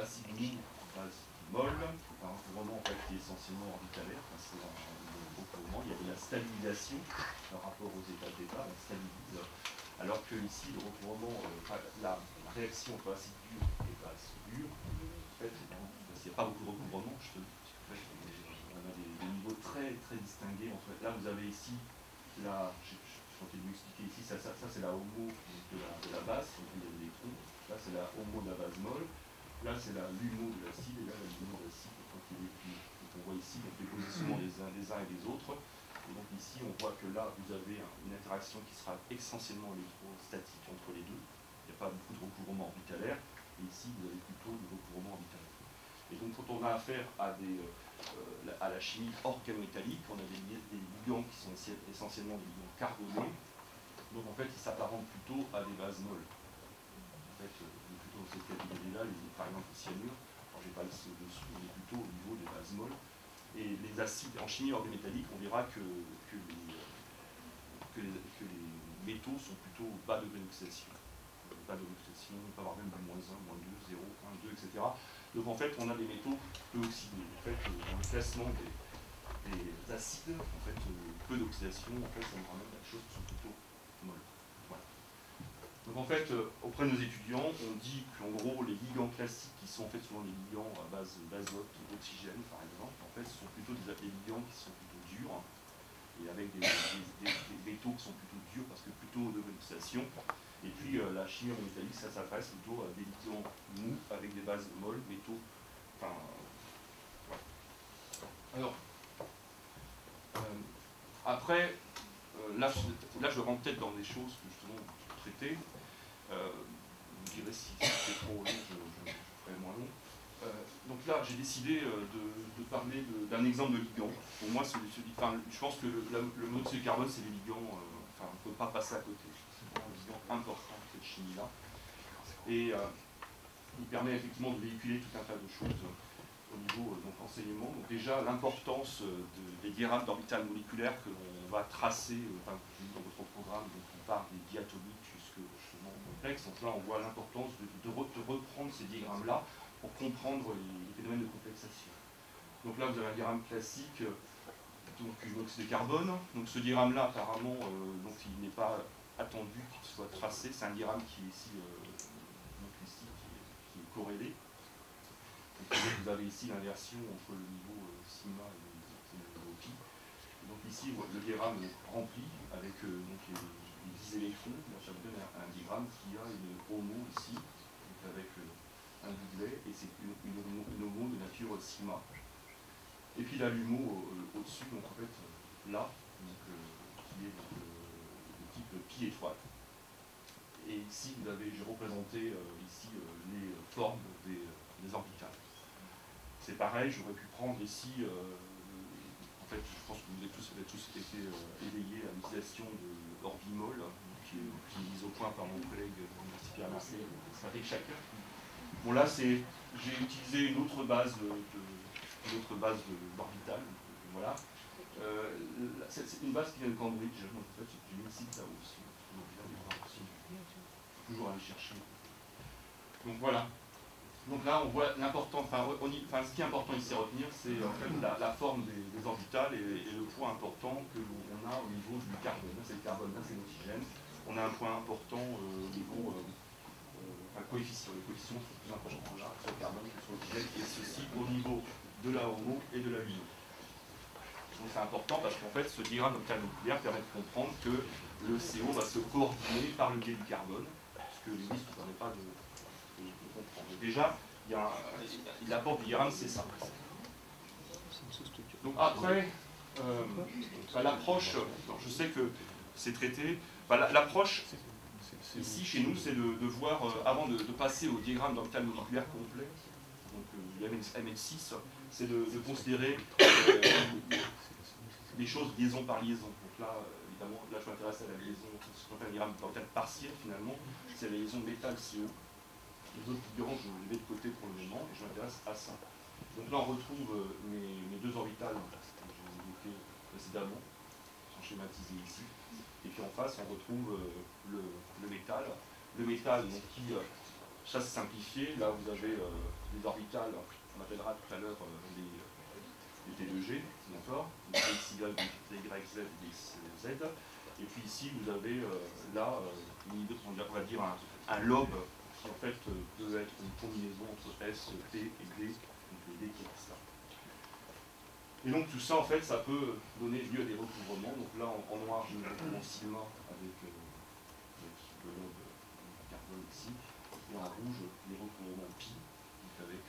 acide mou, base molle, un recouvrement en fait, qui est essentiellement orbitalaire, c'est un recouvrement, il y a de la stabilisation par rapport aux états de départ, on stabilise. Alors que ici, le recouvrement, la réaction entre acide dur et base dure, en fait, il n'y a pas beaucoup de recouvrement, on a des niveaux très distingués. Là, vous avez ici, je vais vous expliquer ici, ça c'est la homo de la base, donc il y a l'électron. Là, c'est la homo de la base molle. Là, c'est la lumo de l'acide, et là, la lumo de l'acide. Donc, on voit ici donc, les positionnements des uns et des autres. Et donc, ici, on voit que là, vous avez une interaction qui sera essentiellement électrostatique entre les deux. Il n'y a pas beaucoup de recouvrement orbitalaire. Et ici, vous avez plutôt du recouvrement orbitalaire. Et donc, quand on a affaire à la chimie organométallique, on a des ligands qui sont essentiellement des ligands carbonés. Donc, en fait, ils s'apparentent plutôt à des bases molles. En fait, plutôt dans cette catégorie-là, par exemple le cyanure, alors je n'ai pas le dessous, on est plutôt au niveau des bases molles. Et les acides, en chimie organométallique, on verra que les métaux sont plutôt bas degré d'oxydation. Bas degré d'oxydation, on peut avoir même du -1, -2, 0, 1, 2, etc. Donc en fait, on a des métaux peu oxydés. En fait, dans le classement des acides, en fait, peu d'oxydation, en fait, ça nous ramène à des choses qui sont plutôt molles. Voilà. Donc en fait, auprès de nos étudiants, on dit qu'en gros, les ligands classiques, qui sont en fait souvent les ligands à base d'azote, d'oxygène par exemple, en fait, ce sont plutôt des ligands qui sont plutôt durs, et avec des métaux qui sont plutôt durs parce que plutôt de l'oxydation. Et puis la chimie métallique, ça s'adresse plutôt à des ligands mous avec des bases molles, métaux. Enfin, voilà. Alors, après, là, je rentre peut-être dans des choses que justement je traiter. Vous direz si c'est trop long, je ferai moins long. Donc là, j'ai décidé de parler d'un exemple de ligand. Pour moi, je pense que le monoxyde de carbone, c'est les ligands, on ne peut pas passer à côté. C'est vraiment un ligand important de cette chimie-là. Et il permet effectivement de véhiculer tout un tas de choses au niveau enseignement. Donc déjà, l'importance des diagrammes d'orbital moléculaire que l'on va tracer, dans votre programme, donc on part des diatomiques jusqu'au chemin complexe. Donc là, on voit l'importance de reprendre ces diagrammes-là pour comprendre les phénomènes de complexation. Donc là, vous avez un diagramme classique, donc une oxyde de carbone. Donc ce diagramme-là, apparemment, donc il n'est pas attendu qu'il soit tracé. C'est un diagramme qui est ici, qui est corrélé. Donc, vous avez ici l'inversion entre le niveau sigma et le niveau pi. Donc ici, le diagramme est rempli avec donc les 10 électrons. Ça vous donne un diagramme qui a une homo ici, donc avec un doublet, et c'est une homo de nature sigma. Et puis là, l'humo au-dessus, donc en fait, là, donc, qui est de type pi étoile. Et ici, j'ai représenté ici les formes des orbitales. C'est pareil, j'aurais pu prendre ici, en fait, je pense que vous avez tous été éveillés à l'utilisation de l'orbimol, qui est mise au point par mon collègue universitaire à Marseille, Patrick Schacker. Bon là, j'ai utilisé une autre base d'orbital, voilà. C'est une base qui vient de Cambridge, en fait, c'est une site là aussi. Toujours aller chercher. Donc voilà. Donc là, on voit l'important, ce qui est important ici à retenir, c'est en fait la forme des orbitales et le point important que l'on a au niveau du carbone. Là, c'est le carbone, là, c'est l'oxygène. On a un point important au niveau coefficient. Les coefficients sont plus importants là, sur le carbone que sur l'oxygène, et ceci au niveau de la homo et de la lumo. Donc c'est important parce qu'en fait, ce diagramme d'orbital moléculaire permet de comprendre que le CO va se coordonner par le biais du carbone, puisque les listes ne permettent pas de comprendre. Déjà, l'apport du diagramme, c'est ça. Donc après, l'approche, je sais que c'est traité, l'approche, ici chez nous, c'est de voir, avant de passer au diagramme d'orbital moléculaire complet, donc MN6, c'est de considérer les choses liaison par liaison. Donc là, évidemment, là je m'intéresse à la liaison, ce qu'on appelle un diagramme d'orbital partiel finalement, c'est la liaison métal-CO. Les autres figurants, je les mets de côté pour le moment, et je m'intéresse à ça. Donc là, on retrouve mes deux orbitales que j'ai évoquées précédemment, qui sont schématisées ici. Et puis en face, on retrouve le métal. Le métal, donc, qui, ça c'est simplifié. Là, vous avez les orbitales, on appellera tout à l'heure les T2G, d'accord, les XY, les YZ, les XZ. Et puis ici, vous avez là, on va dire un lobe qui en fait peut être une combinaison entre S, P et D, donc le D qui reste là. Et donc tout ça, en fait, ça peut donner lieu à des recouvrements. Donc là, en noir, j'ai le recouvrement sigma avec le lobe carbone ici, et en rouge, les recouvrements pi, donc avec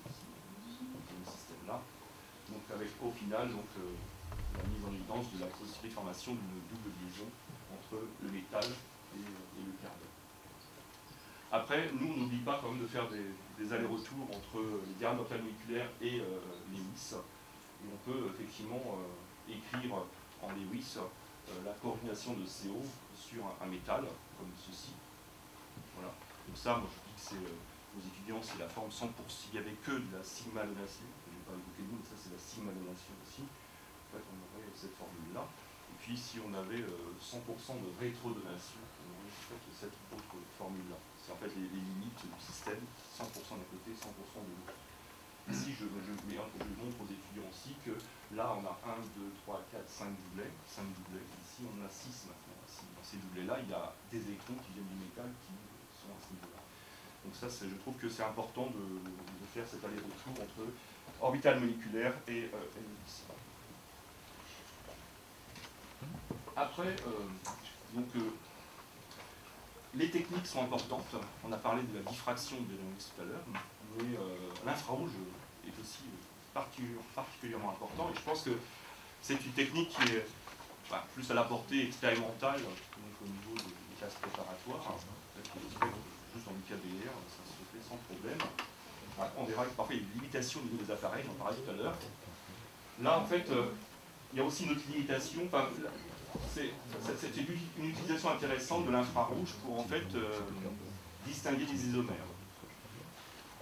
ce système-là. Donc avec au final, donc, la mise en évidence de la possibilité de formation d'une double liaison entre le métal et le carbone. Après, nous, on n'oublie pas quand même de faire des allers-retours entre les diagrammes d'orbital moléculaire et les WIS. Et on peut effectivement écrire en Lewis la coordination de CO sur un métal, comme ceci. Voilà. Donc ça, moi je dis que c'est aux étudiants, c'est la forme 100%, s'il n'y avait que de la sigma donation, je ne vais pas évoquer nous, mais ça c'est la sigma donation aussi. En fait, on aurait cette formule-là. Et puis si on avait 100% de rétrodonation, on aurait en fait cette autre formule-là. C'est en fait les limites du système, 100% d'un côté, 100% de l'autre. Ici, je montre aux étudiants aussi que là, on a 1, 2, 3, 4, 5 doublets. Ici, on en a 6 maintenant. Dans ces doublets-là, il y a des électrons qui viennent du métal qui sont à ce niveau-là. Donc ça, je trouve que c'est important de faire cet aller-retour entre orbital moléculaire et Après, les techniques sont importantes. On a parlé de la diffraction de l'analyse tout à l'heure, mais l'infrarouge est aussi particulièrement important. Et je pense que c'est une technique qui est plus à la portée expérimentale, donc au niveau des classes préparatoires, juste en UKBR, ça se fait sans problème. Après, on verra que parfois il y a des limitations au niveau des appareils, on en parlait tout à l'heure. Là, en fait, il y a aussi une autre limitation. C'est une utilisation intéressante de l'infrarouge pour en fait distinguer les isomères.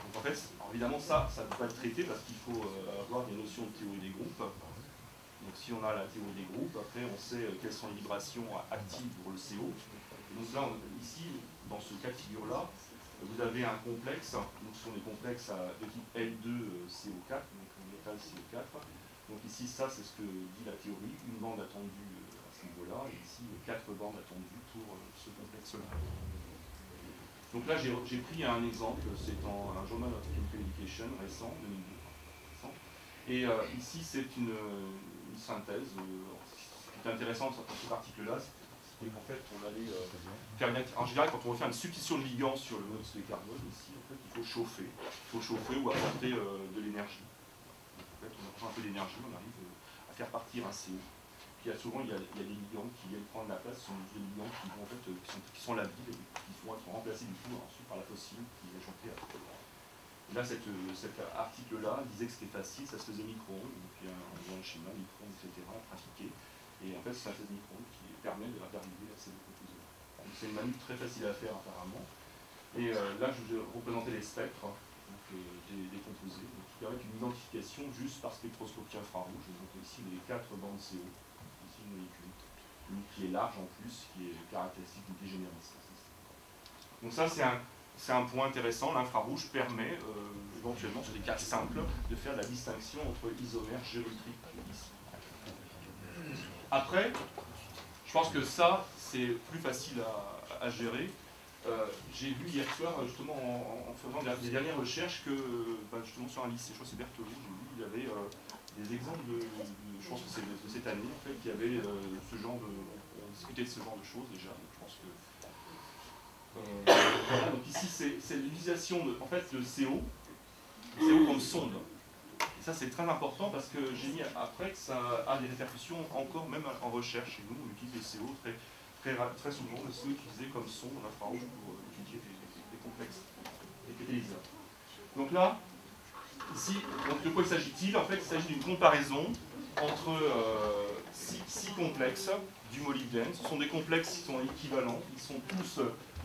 Donc en fait, évidemment ça ne peut pas être traité parce qu'il faut avoir des notions de théorie des groupes. Donc si on a la théorie des groupes, après on sait quelles sont les vibrations actives pour le CO. Et donc là, ici, dans ce cas de figure-là, vous avez un complexe, donc ce sont des complexes de type L2CO4, donc métal CO4. Donc ici, ça c'est ce que dit la théorie, une bande attendue à ce niveau-là, et ici 4 bandes attendues pour ce complexe-là. Donc là j'ai pris un exemple, c'est dans un Journal of Chemical Education récent, 2002. Et ici c'est une synthèse, ce qui est intéressant dans cet article-là, c'est qu'en fait on allait faire en général quand on veut faire une substitution de ligand sur le monoxyde de carbone, ici en fait il faut chauffer ou apporter de l'énergie. En fait, on apprend un peu d'énergie, on arrive à faire partir un CO. Puis souvent, il y a des ligands qui viennent prendre la place, ce sont des ligands qui, en fait, qui sont labiles et qui vont être remplacés du coup ensuite par la phosphine qui est ajoutée à là, cet article-là disait que c'était facile, ça se faisait micro-ondes, donc il y a un schéma, micro-ondes, etc., trafiqué. Et en fait, c'est un test micro-ondes qui permet d'arriver à ces deux composés. C'est une manip très facile à faire apparemment. Et là, je vais représenter les spectres. Des composés, donc qui permettent une identification juste par spectroscopie infrarouge. Donc ici, les 4 bandes CO, ici une molécule, une qui est large en plus, qui est caractéristique du dégénérisme. Donc ça, c'est un point intéressant. L'infrarouge permet, éventuellement, sur des cas simples, de faire la distinction entre isomères géométriques ici. Après, je pense que ça, c'est plus facile à gérer. J'ai vu hier soir, justement, en faisant des dernières recherches, que justement sur un lycée, je crois que c'est Berthelot, j'ai vu, il y avait des exemples je pense que c'est de cette année, en fait, qui avait ce genre de... On discutait de ce genre de choses déjà, donc je pense que... voilà, donc ici, c'est l'utilisation en fait, de CO comme sonde. Et ça, c'est très important parce que j'ai mis après que ça a des répercussions encore, même en recherche. Et nous, on utilise le CO très souvent, le CO est utilisé comme son en infrarouge pour étudier des complexes, des catalyseurs. Donc là, ici, donc de quoi s'agit-il? En fait, il s'agit d'une comparaison entre 6 complexes du molybdène. Ce sont des complexes qui sont équivalents, ils sont tous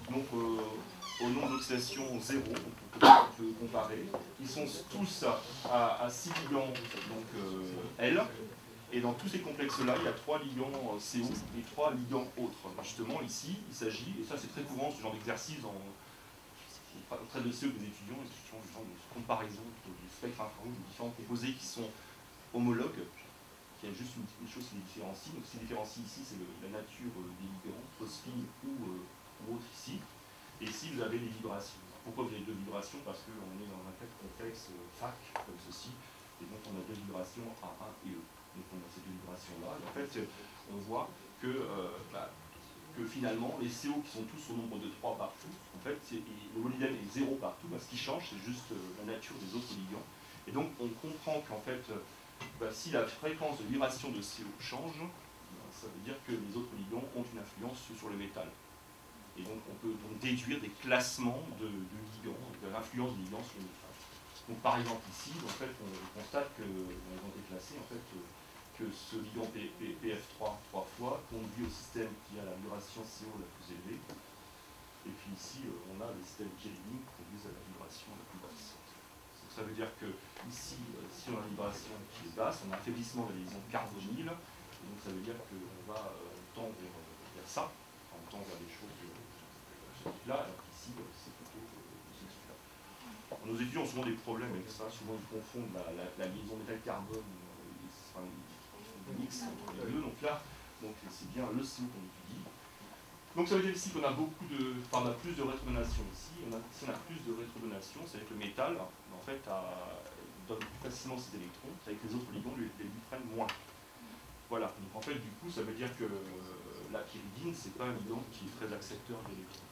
donc, au nombre d'oxydation 0, on peut comparer. Ils sont tous à 6 ligands, donc L. Et dans tous ces complexes-là, il y a 3 ligands CO et 3 ligands autres. Justement, ici, il s'agit, et ça c'est très courant, ce genre d'exercice dans le trait de CO des étudiants, ce genre de comparaison du spectre infrarouge de différents composés qui sont homologues, qui a juste une chose qui les différencie. Donc, ce qui différencie ici, c'est la nature des ligands, phosphine ou autre ici. Et ici, vous avez les vibrations. Pourquoi vous avez 2 vibrations? Parce qu'on est dans un cas de complexe FAC, comme ceci, et donc on a 2 vibrations A1 et E. Donc on a ces 2 vibrations-là. Et en fait, on voit que finalement, les CO qui sont tous au nombre de 3 partout, en fait, le molybdène est 0 partout. Ce qui change, c'est juste la nature des autres ligands. Et donc, on comprend qu'en fait, si la fréquence de vibration de CO change, ça veut dire que les autres ligands ont une influence sur le métal. Et donc, on peut donc déduire des classements de ligands, de l'influence des ligands sur le métal. Donc, par exemple, ici, en fait, on constate que, dans les entités classées, en fait, que ce ligand PF3 3 fois conduit au système qui a la vibration CO la plus élevée. Et puis ici, on a le système Kelvin qui conduit à la vibration la plus basse. Donc, ça veut dire que ici, si on a une vibration qui est basse, on a un affaiblissement de la liaison carbonyle. Et donc, ça veut dire qu'on va tendre vers ça, on tend vers des choses de ce type-là, alors qu'ici, c'est plutôt de ce type-là. Nos étudiants ont souvent des problèmes avec ça, souvent ils confondent la liaison métal-carbone, mix entre les deux, donc là, c'est bien le CO qu'on étudie. Donc ça veut dire ici qu'on a on a plus de rétrodonation ici. Si on a plus de rétrodonation, c'est avec le métal, en fait, donne plus facilement ses électrons, c'est avec les autres ligands, les lui prennent moins. Voilà, donc en fait, du coup, ça veut dire que la pyridine, c'est pas un ligand qui est très accepteur d'électrons.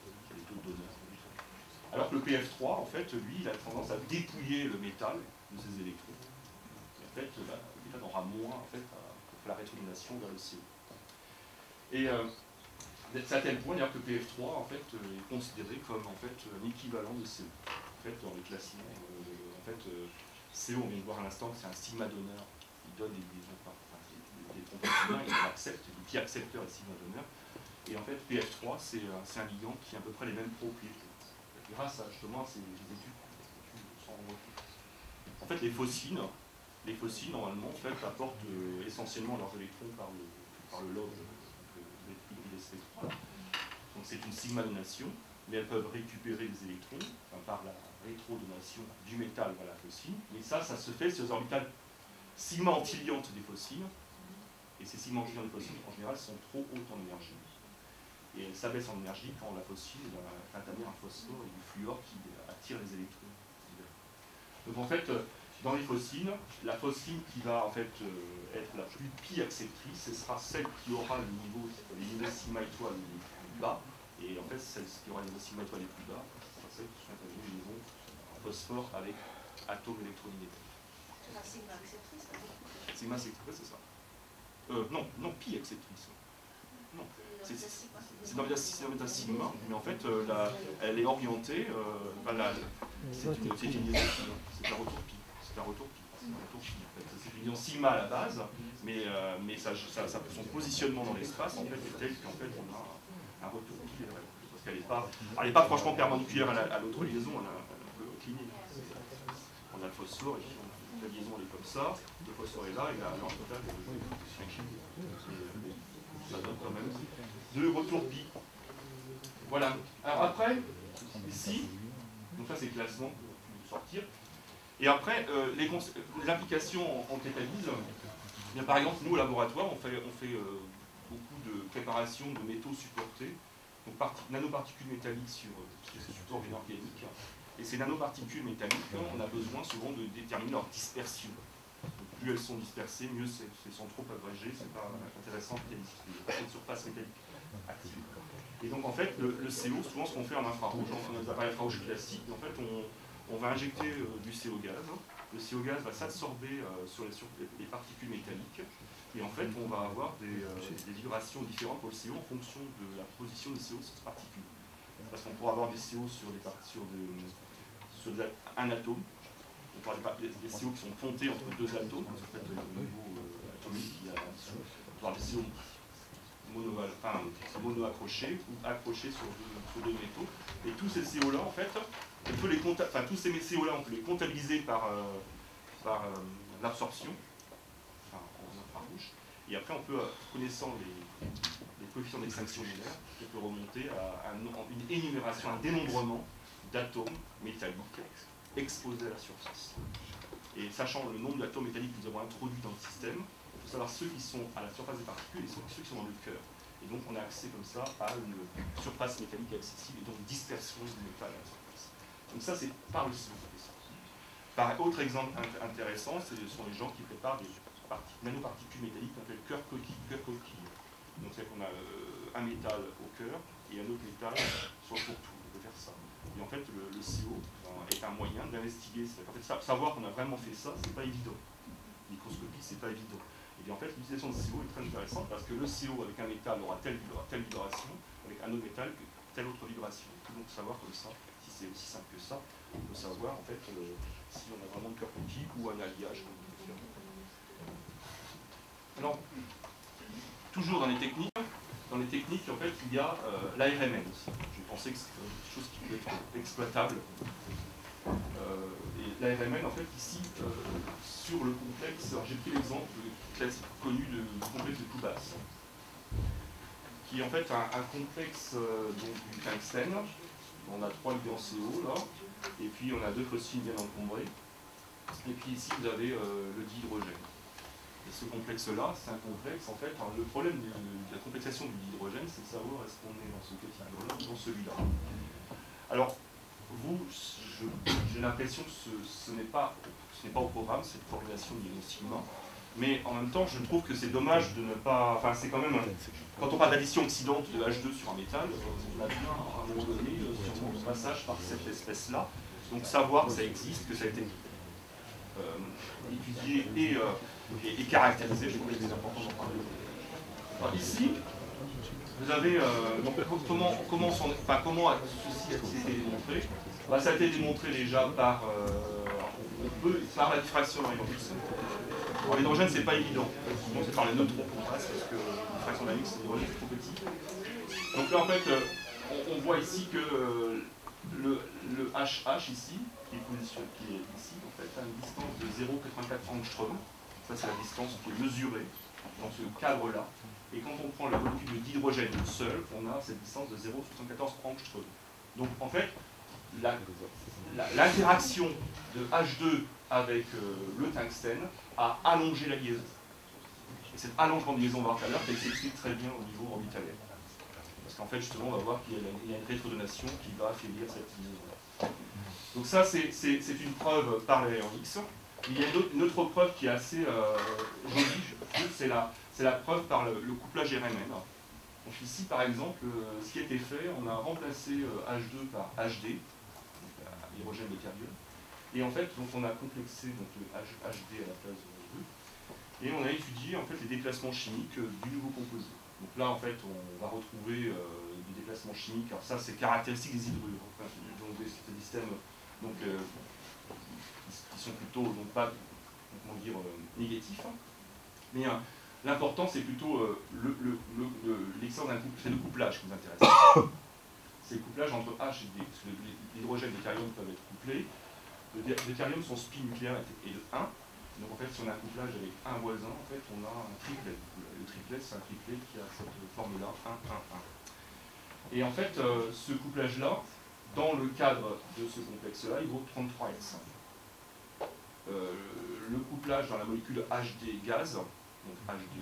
Il y a des taux de donneurs. Alors que le PF3, en fait, lui, il a tendance à dépouiller le métal de ses électrons. Et en fait, le métal aura moins en fait, pour la rétrodonation vers le CO. Et c'est à tel point d'ailleurs que le PF3 en fait, est considéré comme en fait, un équivalent de CO. En fait, dans les classements, CO, on vient de voir à l'instant que c'est un sigma donneur. Il donne des trompes, il accepte, l'outil accepteur et sigma donneur. Et en fait, PF3, c'est un ligand qui a à peu près les mêmes propriétés. Grâce à justement ces études sans retour. En fait, les phosphines, normalement, en fait, apportent essentiellement leurs électrons par le lobe de l'SP3. Donc c'est une sigma donation, mais elles peuvent récupérer des électrons par la rétrodonation du métal vers la phosphine. Mais ça se fait sur les orbitales sigma antiliantes des phosphines. Et ces sigma antiliantes des phosphines, en général, sont trop hautes en énergie. Et elle s'abaisse en énergie quand la phosphine va entamer un phosphore et du fluor qui attire les électrons. Donc en fait, dans les phosphines, la phosphine qui va en fait être la plus pi acceptrice, ce sera celle qui aura les niveaux sigma étoiles les plus bas. Et en fait, celle qui aura les niveaux sigma étoiles les plus bas, ce sera celle qui sont les niveaux phosphore avec atome électronégatif. C'est la sigma acceptrice. Sigma acceptrice, c'est ça. Non, pi acceptrice. Non. C'est dans l'état sigma, mais en fait, elle est orientée, c'est une liaison pi, c'est un retour pi. C'est un retour pi. C'est une liaison sigma à la base, mais son positionnement dans l'espace en fait, est tel qu'en fait, on a un retour pi. Parce qu'elle n'est pas franchement perpendiculaire à l'autre liaison, elle est un peu inclinée. On a le phosphore, et puis la liaison elle est comme ça, le phosphore est là, et l'orbitale est inclinée. Ça donne quand même deux retours pi. Voilà. Alors après, ici, donc ça c'est le classement pour sortir. Et après, les implications en catalyse, bien, par exemple, nous au laboratoire, on fait beaucoup de préparation de métaux supportés, donc nanoparticules métalliques sur ces supports inorganiques. Et ces nanoparticules métalliques, on a besoin souvent de déterminer leur dispersion. Donc, plus elles sont dispersées, mieux elles sont trop abrégées, c'est pas intéressant qu'il y ait une surface métallique active. Et donc en fait, le CO, souvent ce qu'on fait en infrarouge, dans les appareils infrarouges classiques, en fait on va injecter du CO gaz. Le CO gaz va s'absorber sur les particules métalliques. Et en fait, on va avoir des vibrations différentes pour le CO en fonction de la position des CO sur ces particules. Parce qu'on pourra avoir des CO sur un atome. On pourra avoir des CO qui sont pontés entre deux atomes. En fait, au niveau atomique, il y a des CO mono-accrochés ou accrochés sur deux métaux. Et tous ces CO-là, en fait, on peut tous ces CO-là, on peut les comptabiliser par l'absorption, en infrarouge. Et après, on peut, connaissant les coefficients d'extinction linéaire, on peut remonter à une énumération, un dénombrement d'atomes métalliques exposés à la surface. Et sachant le nombre d'atomes métalliques que nous avons introduits dans le système, il faut savoir ceux qui sont à la surface des particules et ceux qui sont dans le cœur. Et donc on a accès comme ça à une surface métallique accessible et donc dispersion du métal à la surface. Donc ça c'est par le CO. Par autre exemple intéressant, ce sont les gens qui préparent des nanoparticules métalliques qu'on appelle cœur coquille. Donc c'est qu'on a un métal au cœur et un autre métal sur le pourtour. On peut faire ça. Et en fait le CO est un moyen d'investiguer. En fait, savoir qu'on a vraiment fait ça, c'est pas évident. Microscopie, c'est pas évident. Et bien en fait, l'utilisation de CO est très intéressante parce que le CO avec un métal aura telle vibration, avec un autre métal telle autre vibration. On peut donc savoir comme ça, si c'est aussi simple que ça, on peut savoir en fait si on a vraiment de cœur coquille ou un alliage qu'on peut faire. Alors, toujours dans les techniques, en fait, il y a l'ARMN aussi. Je pensais que c'était quelque chose qui pouvait être exploitable. Et l'ARMN, en fait, ici, sur le complexe, j'ai pris l'exemple classique connu du complexe de Toubas, qui est en fait un complexe donc, du tungstène. On a 3 ligands CO là, et puis on a 2 phosphines bien encombrés. Et puis ici, vous avez le dihydrogène. Et ce complexe-là, c'est un complexe, en fait, alors, le problème de la complexation du dihydrogène, c'est de savoir est-ce qu'on est dans ce cas de figure-là ou dans celui-là. Alors, j'ai l'impression que ce n'est pas au programme, cette formulation de sigma, Mais en même temps, je trouve que c'est dommage de ne pas... Enfin, c'est quand même... Quand on parle d'addition oxydante de H2 sur un métal, on a bien, à un moment donné, sur le passage par cette espèce-là. Donc savoir que ça existe, que ça a été étudié et caractérisé, je crois que c'est important d'en parler. Alors, ici, vous avez donc, comment ceci a été démontré. Ça a été démontré déjà par la diffraction dans l'hydrogène. L'hydrogène, c'est pas évident. Souvent, c'est par les neutrons qu'on passe parce que la diffraction d'un X, l'hydrogène est trop petit. Donc là, en fait, on voit ici que le HH ici, qui est ici, en fait, a une distance de 0,84 angstrom. Ça, c'est la distance qui est mesurée dans ce cadre-là. Et quand on prend la molécule d'hydrogène seul, on a cette distance de 0,74 angstrom. Donc, en fait, l'interaction de H2 avec le tungstène a allongé la liaison. Et cet allongement de liaison, on va voir tout à l'heure, s'explique très bien au niveau orbitalaire. Parce qu'en fait, justement, on va voir qu'il y a une rétrodonation qui va affaiblir cette liaison-là. Donc ça, c'est une preuve par les rayons X. Il y a une autre preuve qui est assez jolie, c'est la preuve par le couplage RMN. Donc ici, par exemple, ce qui a été fait, on a remplacé H2 par HD, hydrogène deutérium. Et en fait, donc, on a complexé donc, le HD à la place de 2. Et on a étudié en fait, les déplacements chimiques du nouveau composé. Donc là, en fait, on va retrouver des déplacements chimiques. Alors ça, c'est caractéristique des hydrures. Enfin, donc des systèmes donc, qui sont plutôt donc, pas comment dire, négatifs. Mais l'important, c'est plutôt l'existence d'un couple. C'est le couplage qui nous intéresse. C'est le couplage entre H et D. Parce que l'hydrogène et le deutérium peuvent être couplés. Le deutérium, son spin nucléaire est de 1. Donc en fait, si on a un couplage avec un voisin, en fait, on a un triplet. Le triplet, c'est un triplet qui a cette forme-là, 1, 1, 1. Et en fait, ce couplage-là, dans le cadre de ce complexe-là, il vaut 33S. Le couplage dans la molécule HD gaz, donc HD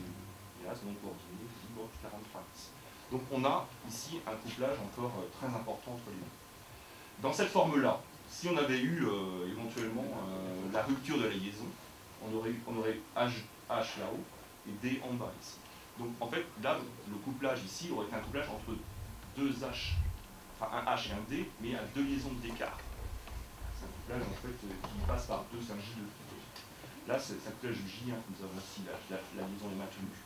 gaz non coordonné, il vaut 43S. Donc on a ici un couplage encore très important entre les deux. Dans cette forme-là, si on avait eu éventuellement la rupture de la liaison, on aurait H là-haut et D en bas ici. Donc en fait, là, le couplage ici aurait été un couplage entre deux H, enfin un H et un D, mais à deux liaisons d'écart. C'est un couplage en fait qui passe par deux, c'est un J2. Là, c'est un couplage J1 que nous avons ici, la liaison est maintenue.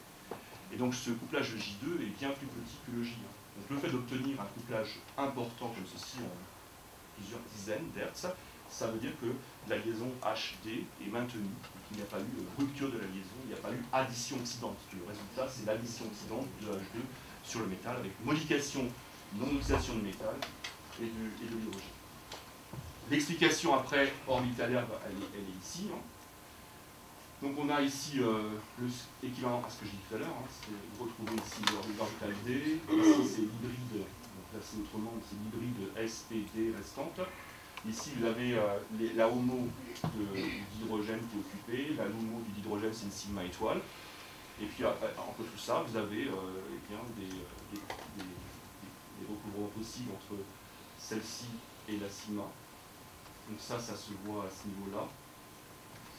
Et donc ce couplage J2 est bien plus petit que le J1. Donc le fait d'obtenir un couplage important comme ceci en plusieurs dizaines d'hertz, ça veut dire que la liaison HD est maintenue, qu'il n'y a pas eu rupture de la liaison, il n'y a pas eu addition oxydante. Le résultat, c'est l'addition oxydante de H2 sur le métal avec modification, non-oxydation du métal et de l'hydrogène. L'explication après orbitalaire, elle est ici. Donc on a ici l'équivalent à ce que j'ai dit tout à l'heure, c'est retrouver ici l'orbital D, ici c'est l'hybride, donc là c'est autrement, c'est l'hybride SPD restante. Ici vous avez la homo d'hydrogène qui est occupée, la homo du d'hydrogène c'est une sigma étoile. Et puis entre tout ça, vous avez des recouvrements possibles entre celle-ci et la sigma. Donc ça se voit à ce niveau-là.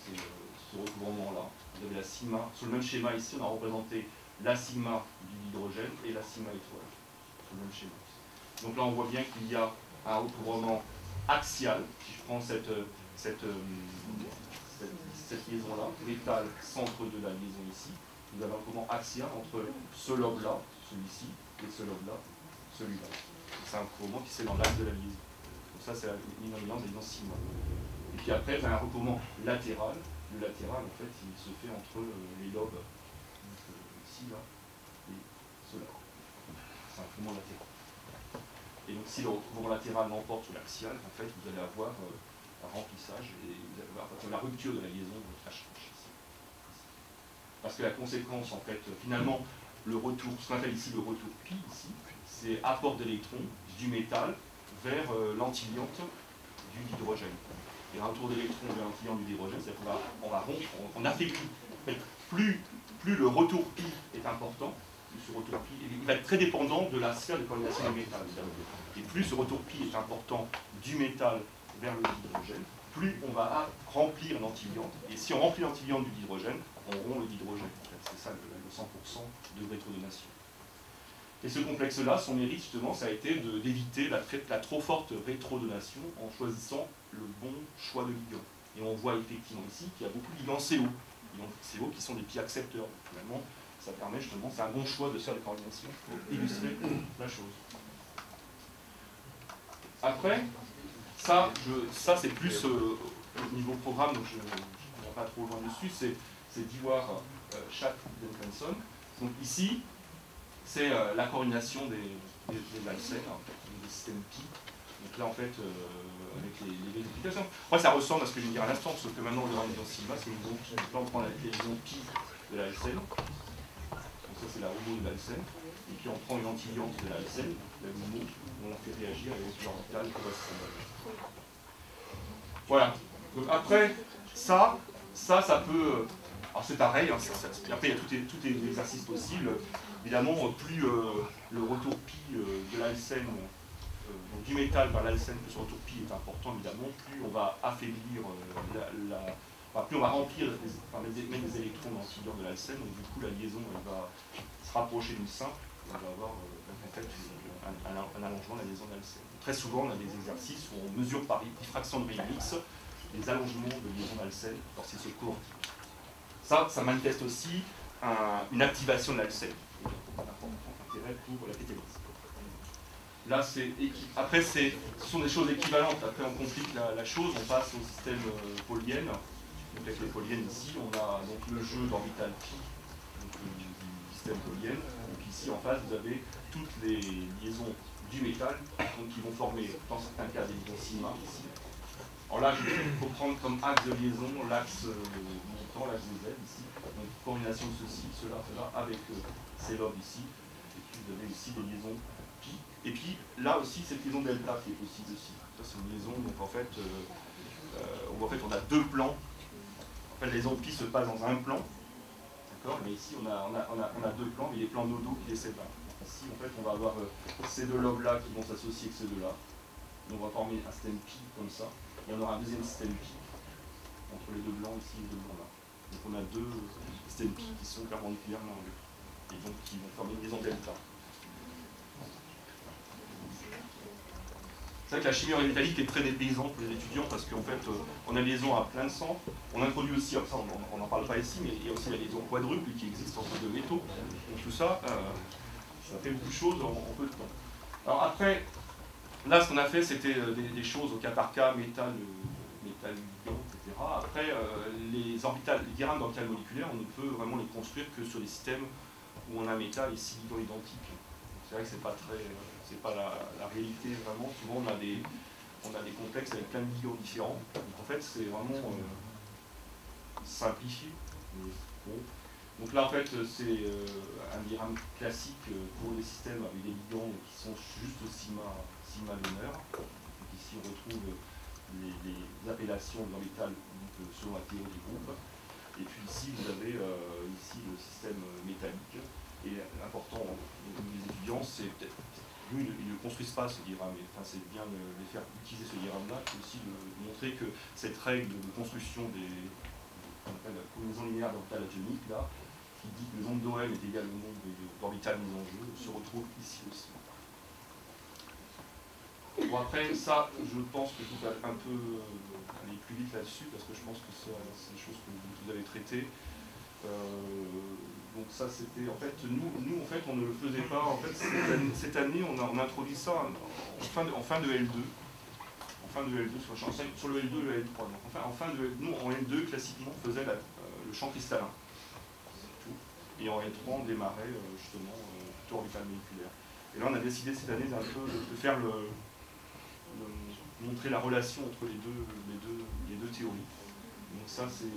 C'est ce recouvrement-là. Vous avez la sigma. Sur le même schéma ici, on a représenté la sigma du d'hydrogène et la sigma étoile. Sur le même schéma. Donc là, on voit bien qu'il y a un recouvrement axial. Si je prends cette liaison-là, métal, centre de la liaison ici, vous avez un recouvrement axial entre ce lobe-là, celui-ci, et ce lobe-là, celui-là. C'est un recouvrement qui c'est dans l'axe de la liaison. Donc ça, c'est la liaison sigma. Et puis après, vous avez un recouvrement latéral. Le latéral, en fait, il se fait entre les lobes, ici, là, et cela. C'est un recouvrement latéral. Et donc, si le recouvrement latéral l'emporte sur l'axial, en fait, vous allez avoir un remplissage et vous allez avoir la rupture de la liaison de H' ici. Parce que la conséquence, en fait, finalement, le retour, ce qu'on appelle ici le retour pi, ici, c'est apport d'électrons du métal vers l'antiliante du hydrogène. Et un retour d'électrons vers l'antiliante du hydrogène, c'est-à-dire qu'on va rompre, on affaiblit. Plus le retour pi est important, plus ce retour pi, il va être très dépendant de la sphère de coordination du métal. Et plus ce retour pi est important du métal vers le hydrogène, plus on va remplir l'antiliante. Et si on remplit l'antiliante du hydrogène, en rond et d'hydrogène. En fait. C'est ça le 100% de rétrodonation. Et ce complexe-là, son mérite justement, ça a été d'éviter la trop forte rétrodonation en choisissant le bon choix de ligand. Et on voit effectivement ici qu'il y a beaucoup de ligands CO. Ligands CO qui sont des petits accepteurs. Finalement, ça permet justement, c'est un bon choix de faire des coordinations pour illustrer la chose. Après, ça c'est plus au niveau programme, donc je ne vais pas trop loin dessus, c'est d'Iwar Chat Denkenson. Donc ici, c'est la coordination des alcènes, des systèmes pi. Donc là, en fait, avec les vérifications. Après, ça ressemble à ce que je viens de dire à l'instant, sauf que maintenant, on aura une liaison sigma, c'est une liaison pi. Donc là, on prend la liaison pi de la LCN. Donc ça, c'est la homo de la LCN. Et puis, on prend une antiliante de la LCN, la homo, on la fait réagir avec l'orbital correspondant. Voilà. Donc après, ça peut... Alors c'est pareil, hein, après il y a tous les exercices possibles. Évidemment, plus le retour pi de l'alcène, donc du métal vers l'alcène, plus le retour pi est important, évidemment, plus on va affaiblir, plus on va remplir, mettre des électrons dans le figure de l'alcène, donc du coup la liaison elle va se rapprocher d'une simple, on va avoir en fait un allongement de la liaison de l'alcène. Très souvent, on a des exercices où on mesure par diffraction de rayon X les allongements de liaison d'alcène lorsqu'ils se coordonnent. Ça manifeste aussi une activation de l'alcène. Intérêt pour la pétélyse. Là, après, ce sont des choses équivalentes. Après, on complique la chose, on passe au système polyène. Donc, avec les polyènes ici, on a donc le jeu d'orbital pi, donc du système polyène. Et puis ici, en face, vous avez toutes les liaisons du métal, donc qui vont former, dans certains cas, des liaisons sigma ici. Alors là, il faut prendre comme axe de liaison l'axe montant, l'axe de Z ici. Donc, coordination de ceci, cela, avec ces lobes ici. Et puis, vous avez ici des liaisons pi. Et puis, là aussi, cette liaison delta qui est possible aussi. Ça, c'est une liaison, donc en fait, on a deux plans. En fait, la liaison pi se passe dans un plan. D'accord. Mais ici, on a deux plans, mais les plans nodaux qui les séparent. Ici, en fait, on va avoir ces deux lobes-là qui vont s'associer avec ces deux-là. On va former un système pi comme ça. Et on aura un deuxième système pi entre les deux blancs ici et les deux blancs là. Donc on a deux systèmes pi qui sont perpendiculaires l'un à l'autre. Et donc qui vont former une liaison delta. C'est vrai que la chimie métallique est très dépaysante pour les étudiants parce qu'en fait, on a une liaison à plein de centres. On introduit aussi, ça on n'en parle pas ici, mais il y a aussi la liaison quadruple qui existe entre deux métaux. Donc tout ça, ça fait beaucoup de choses en peu de temps. Alors après, là, ce qu'on a fait, c'était des choses au cas par cas, métal, ligand, etc. Après, les diagrammes d'orbitales moléculaires, on ne peut vraiment les construire que sur des systèmes où on a métal et 6 ligands identiques. C'est vrai que c'est pas la réalité vraiment. Souvent, on a des complexes avec plein de ligands différents. Donc en fait, c'est vraiment simplifié. Bon. Donc là, en fait, c'est un diagramme classique pour les systèmes avec des ligands qui sont juste au sigma d'honneur. Ici, on retrouve les appellations de l'orbital selon la théorie des groupes. Et puis ici, vous avez ici le système métallique. Et l'important des étudiants, c'est peut-être, nous, ils ne construisent pas ce diagramme, mais enfin, c'est bien de les faire utiliser ce diagramme-là, puis aussi de montrer que cette règle de construction qu'on appelle la combinaison linéaire d'orbital atomique, là, qui dit que le nombre d'OM est égal au nombre d'orbitales mises en jeu, se retrouve ici aussi. Bon, après, ça, je pense que je vais un peu aller plus vite là-dessus, parce que je pense que c'est des choses que vous avez traitées. Donc ça, c'était, en fait, nous, en fait, on ne le faisait pas. En fait, cette année, on a introduit ça en fin de L2. En fin de L2, sur le L2 et le L3. Donc, enfin, nous, en L2, classiquement, on faisait le champ cristallin. Et en L3, on démarrait justement plutôt orbital moléculaire. Et là, on a décidé cette année de faire montrer la relation entre les deux théories. Donc ça, c'est un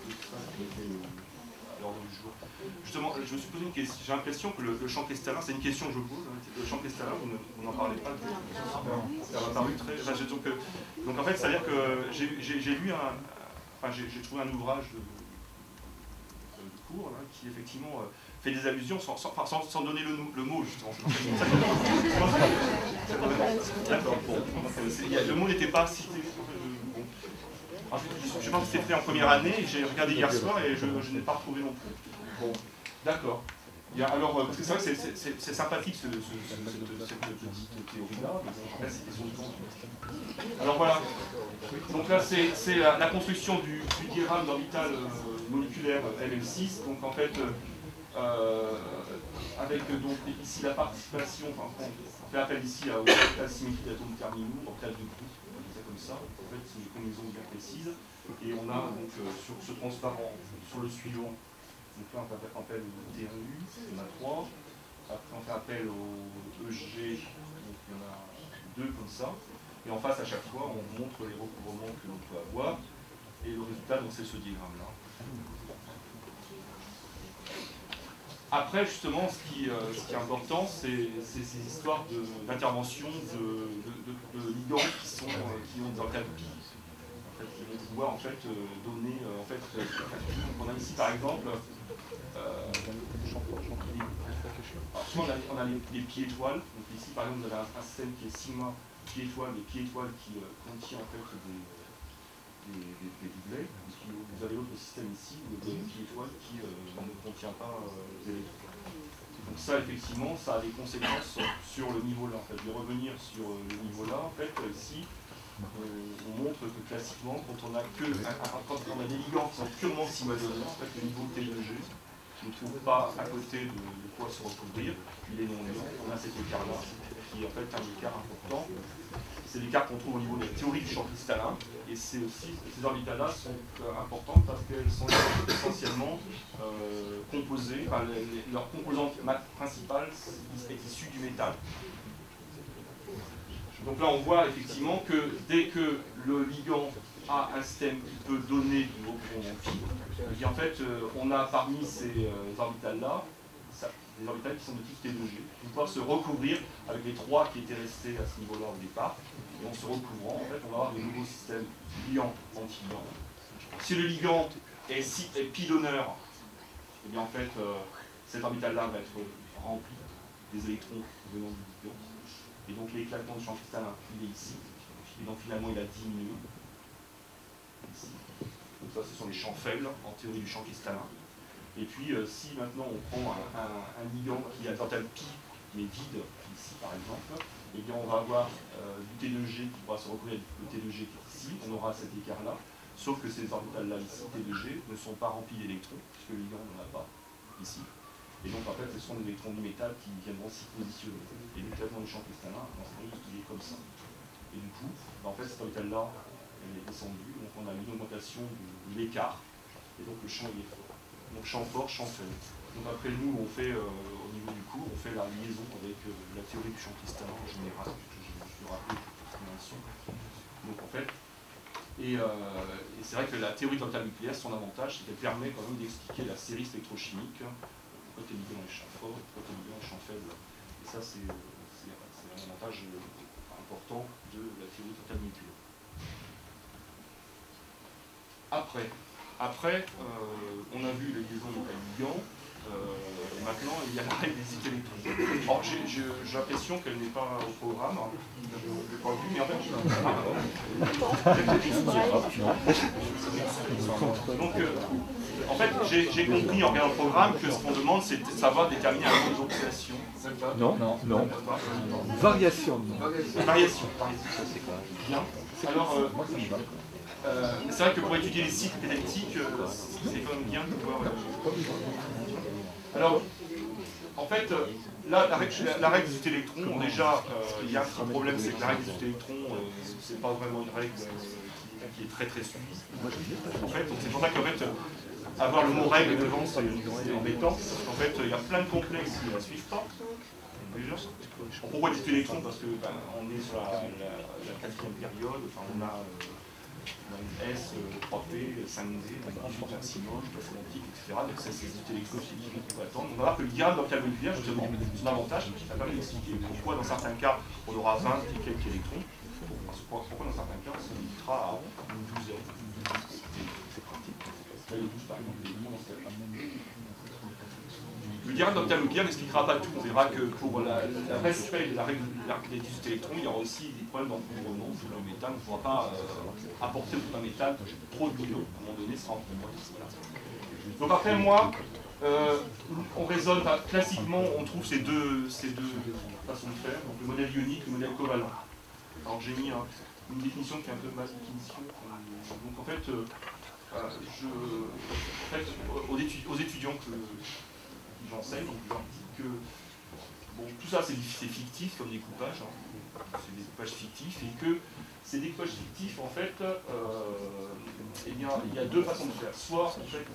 peu ça qui était l'ordre du jour. Justement, je me suis posé une question. J'ai l'impression que le champ cristallin, c'est une question que je pose. Le champ cristallin, vous n'en parlez pas. Ça m'a paru très. Donc en fait, c'est-à-dire que j'ai lu j'ai trouvé un ouvrage de cours là, qui effectivement fait des allusions sans donner le mot justement. D'accord. Bon, le mot n'était pas cité. Bon. je pense que c'était fait en première année, et j'ai regardé hier soir et je n'ai pas retrouvé non plus. Bon, d'accord. Alors, parce que c'est vrai que c'est sympathique cette petite théorie-là, mais après c'est des autres temps. Alors voilà, donc là c'est la construction du diagramme d'orbital moléculaire LM6, donc en fait, avec donc ici la participation, enfin, on fait appel ici à la symétrie d'atomes terminaux, en classe de groupe, comme ça, en fait c'est une combinaison bien précise, et on a donc sur ce transparent, sur le suivant, donc là on fait appel au TNU, on a 3, après on fait appel au EG, donc il y en a 2 comme ça, et en face à chaque fois on montre les recouvrements que l'on peut avoir, et le résultat donc c'est ce diagramme là. Après, justement, ce qui est important, c'est ces histoires d'intervention de ligands qui ont des organes pi, en fait, qui vont pouvoir en fait, donner. On a ici par exemple, on a les pi étoiles. Donc ici, par exemple, vous avez un système qui est sigma pi étoile, et pi étoile qui contient en fait des doublets. Vous avez l'autre système ici, où vous avez une pi étoile qui ne contient pas des électrons. Donc ça, effectivement, ça a des conséquences sur le niveau là. En fait, je vais revenir sur le niveau là. En fait, ici, on montre que classiquement, quand on a des ligands qui sont purement sigma-donneurs, en fait, le niveau T2G ne trouve pas à côté de quoi se recouvrir, puis les non-lions, on a cet écart-là, qui est en fait un écart important. C'est l'écart qu'on trouve au niveau de la théorie du champ cristallin, et c'est aussi, ces orbitales-là sont importantes parce qu'elles sont essentiellement composées, enfin, leur composante principale est issue du métal. Donc là on voit effectivement que dès que le ligand a un système qui peut donner du recouvrement pi, et en fait on a parmi ces orbitales-là, des orbitales qui sont de type T2G, qui vont pouvoir se recouvrir avec les 3 qui étaient restés à ce niveau-là au départ. Et en se recouvrant, en fait, on va avoir de nouveaux systèmes ligands-anti-ligands. Si le ligand est pi donneur, et bien en fait, cet orbital-là va être rempli des électrons venant du ligand. Et donc l'éclatement du champ cristallin, il est ici. Et donc finalement, il a diminué. Ici. Donc ça, ce sont les champs faibles en théorie du champ cristallin. Et puis, si maintenant on prend un ligand qui a un orbital pi, mais vide, ici par exemple, eh bien on va avoir du T2G qui pourra se recouvrir avec le T2G qui est ici, on aura cet écart-là, sauf que ces orbitales-là ici, T2G, ne sont pas remplis d'électrons, puisque le ligand n'en a pas ici. Et donc en fait, ce sont des électrons du métal qui viendront s'y positionner. Et l'éclatement du champ cristallin, il est comme ça. Et du coup, en fait, cet orbital-là, elle est descendue, donc on a une augmentation de l'écart, et donc le champ il est fort. Donc champ fort, champ faible. Donc après nous, on fait, au niveau du cours, on fait la liaison avec la théorie du champ cristallin en général, que je vais rappeler pour cette formation. Donc en fait, et c'est vrai que la théorie de l'orbital nucléaire, son avantage, c'est qu'elle permet quand même d'expliquer la série spectrochimique, pourquoi tes ligands est champ fort, pourquoi tes ligands est champ faible. Et ça, c'est un avantage important de la théorie de l'orbital nucléaire. Après, on a vu les liaisons métal-ligand, maintenant il y a la règle des électrons. Alors j'ai l'impression qu'elle n'est pas au programme, hein. Je ne l'ai pas vu, mais en fait donc, en fait, j'ai compris en regardant le programme que ce qu'on demande, c'est de savoir déterminer un taux d'oxydation. Non. Variation. Variation. Bien. Alors, c'est vrai que pour étudier les cycles électriques, c'est quand même bien de pouvoir. Alors, en fait, là, la règle des électrons, déjà, il y a un petit problème, c'est que la règle des électrons, c'est pas vraiment une règle qui est très suivie. En fait, c'est pour ça qu'en fait, avoir le mot règle devant, c'est embêtant. En fait, il y a plein de complexes qui ne la suivent pas. Déjà. Pourquoi des électrons? Parce que on est sur la 4e période, enfin, on a une S, 3P, 5D, 18 maximum, sémantique, etc. Donc c'est des électrons qu'on va attendre. On va voir que le diagramme d'orbital moléculaire, justement, son avantage, ça permet d'expliquer pourquoi dans certains cas on aura 20 et quelques électrons, pourquoi dans certains cas on se limitera à une douzaine. C'est pratique. Là, il y a 12 par exemple d'électrons dans ce cas-là. Le diagramme d'Octave-Lockyer n'expliquera pas tout. On verra que pour le respect de la règle des 18 électrons, il y aura aussi des problèmes d'encombrement sur le métal. On ne pourra pas apporter au métal trop de lions. À un moment donné, ça sera encombré. Voilà. Donc après, moi, on raisonne classiquement, on trouve ces deux façons de faire. Donc le modèle ionique, le modèle covalent. Alors j'ai mis une définition qui est un peu ma définition. Donc en fait, aux étudiants que j'enseigne, je leur dis que bon, tout ça c'est fictif comme découpage, c'est des découpages fictifs, et que ces découpages fictifs, en fait, eh bien, il y a deux façons de faire. Soit, en fait,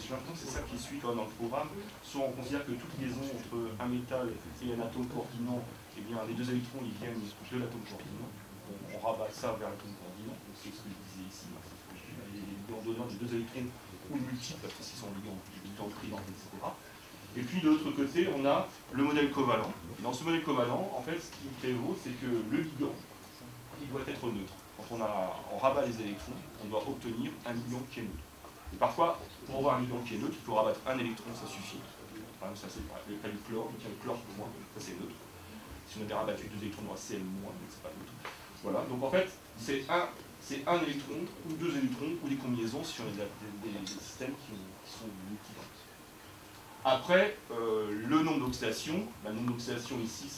j'ai l'impression que c'est ça qui suit quand même dans le programme, soit on considère que toute liaison entre un métal et un atome coordinant, eh bien, les deux électrons ils viennent de l'atome coordinant. On rabat ça vers l'atome coordinant, c'est ce que je disais ici. En donnant des deux électrons ou multiples, parce qu'ils sont liés en privant, etc. Et puis de l'autre côté, on a le modèle covalent. Dans ce modèle covalent, en fait, ce qui prévaut, c'est que le ligand, il doit être neutre. Quand on rabat les électrons, on doit obtenir un ligand qui est neutre. Et parfois, pour avoir un ligand qui est neutre, il faut rabattre un électron, ça suffit. Par exemple, ça c'est le cas du chlore, il y a le chlore pour moi, ça c'est neutre. Si on avait rabattu deux électrons, on aura Cl-, donc c'est pas neutre. Voilà, donc en fait, c'est un électron, ou deux électrons, ou des combinaisons sur des systèmes qui sont multivalents. Après, le nombre d'oxydation, la nombre d'oxydation ici,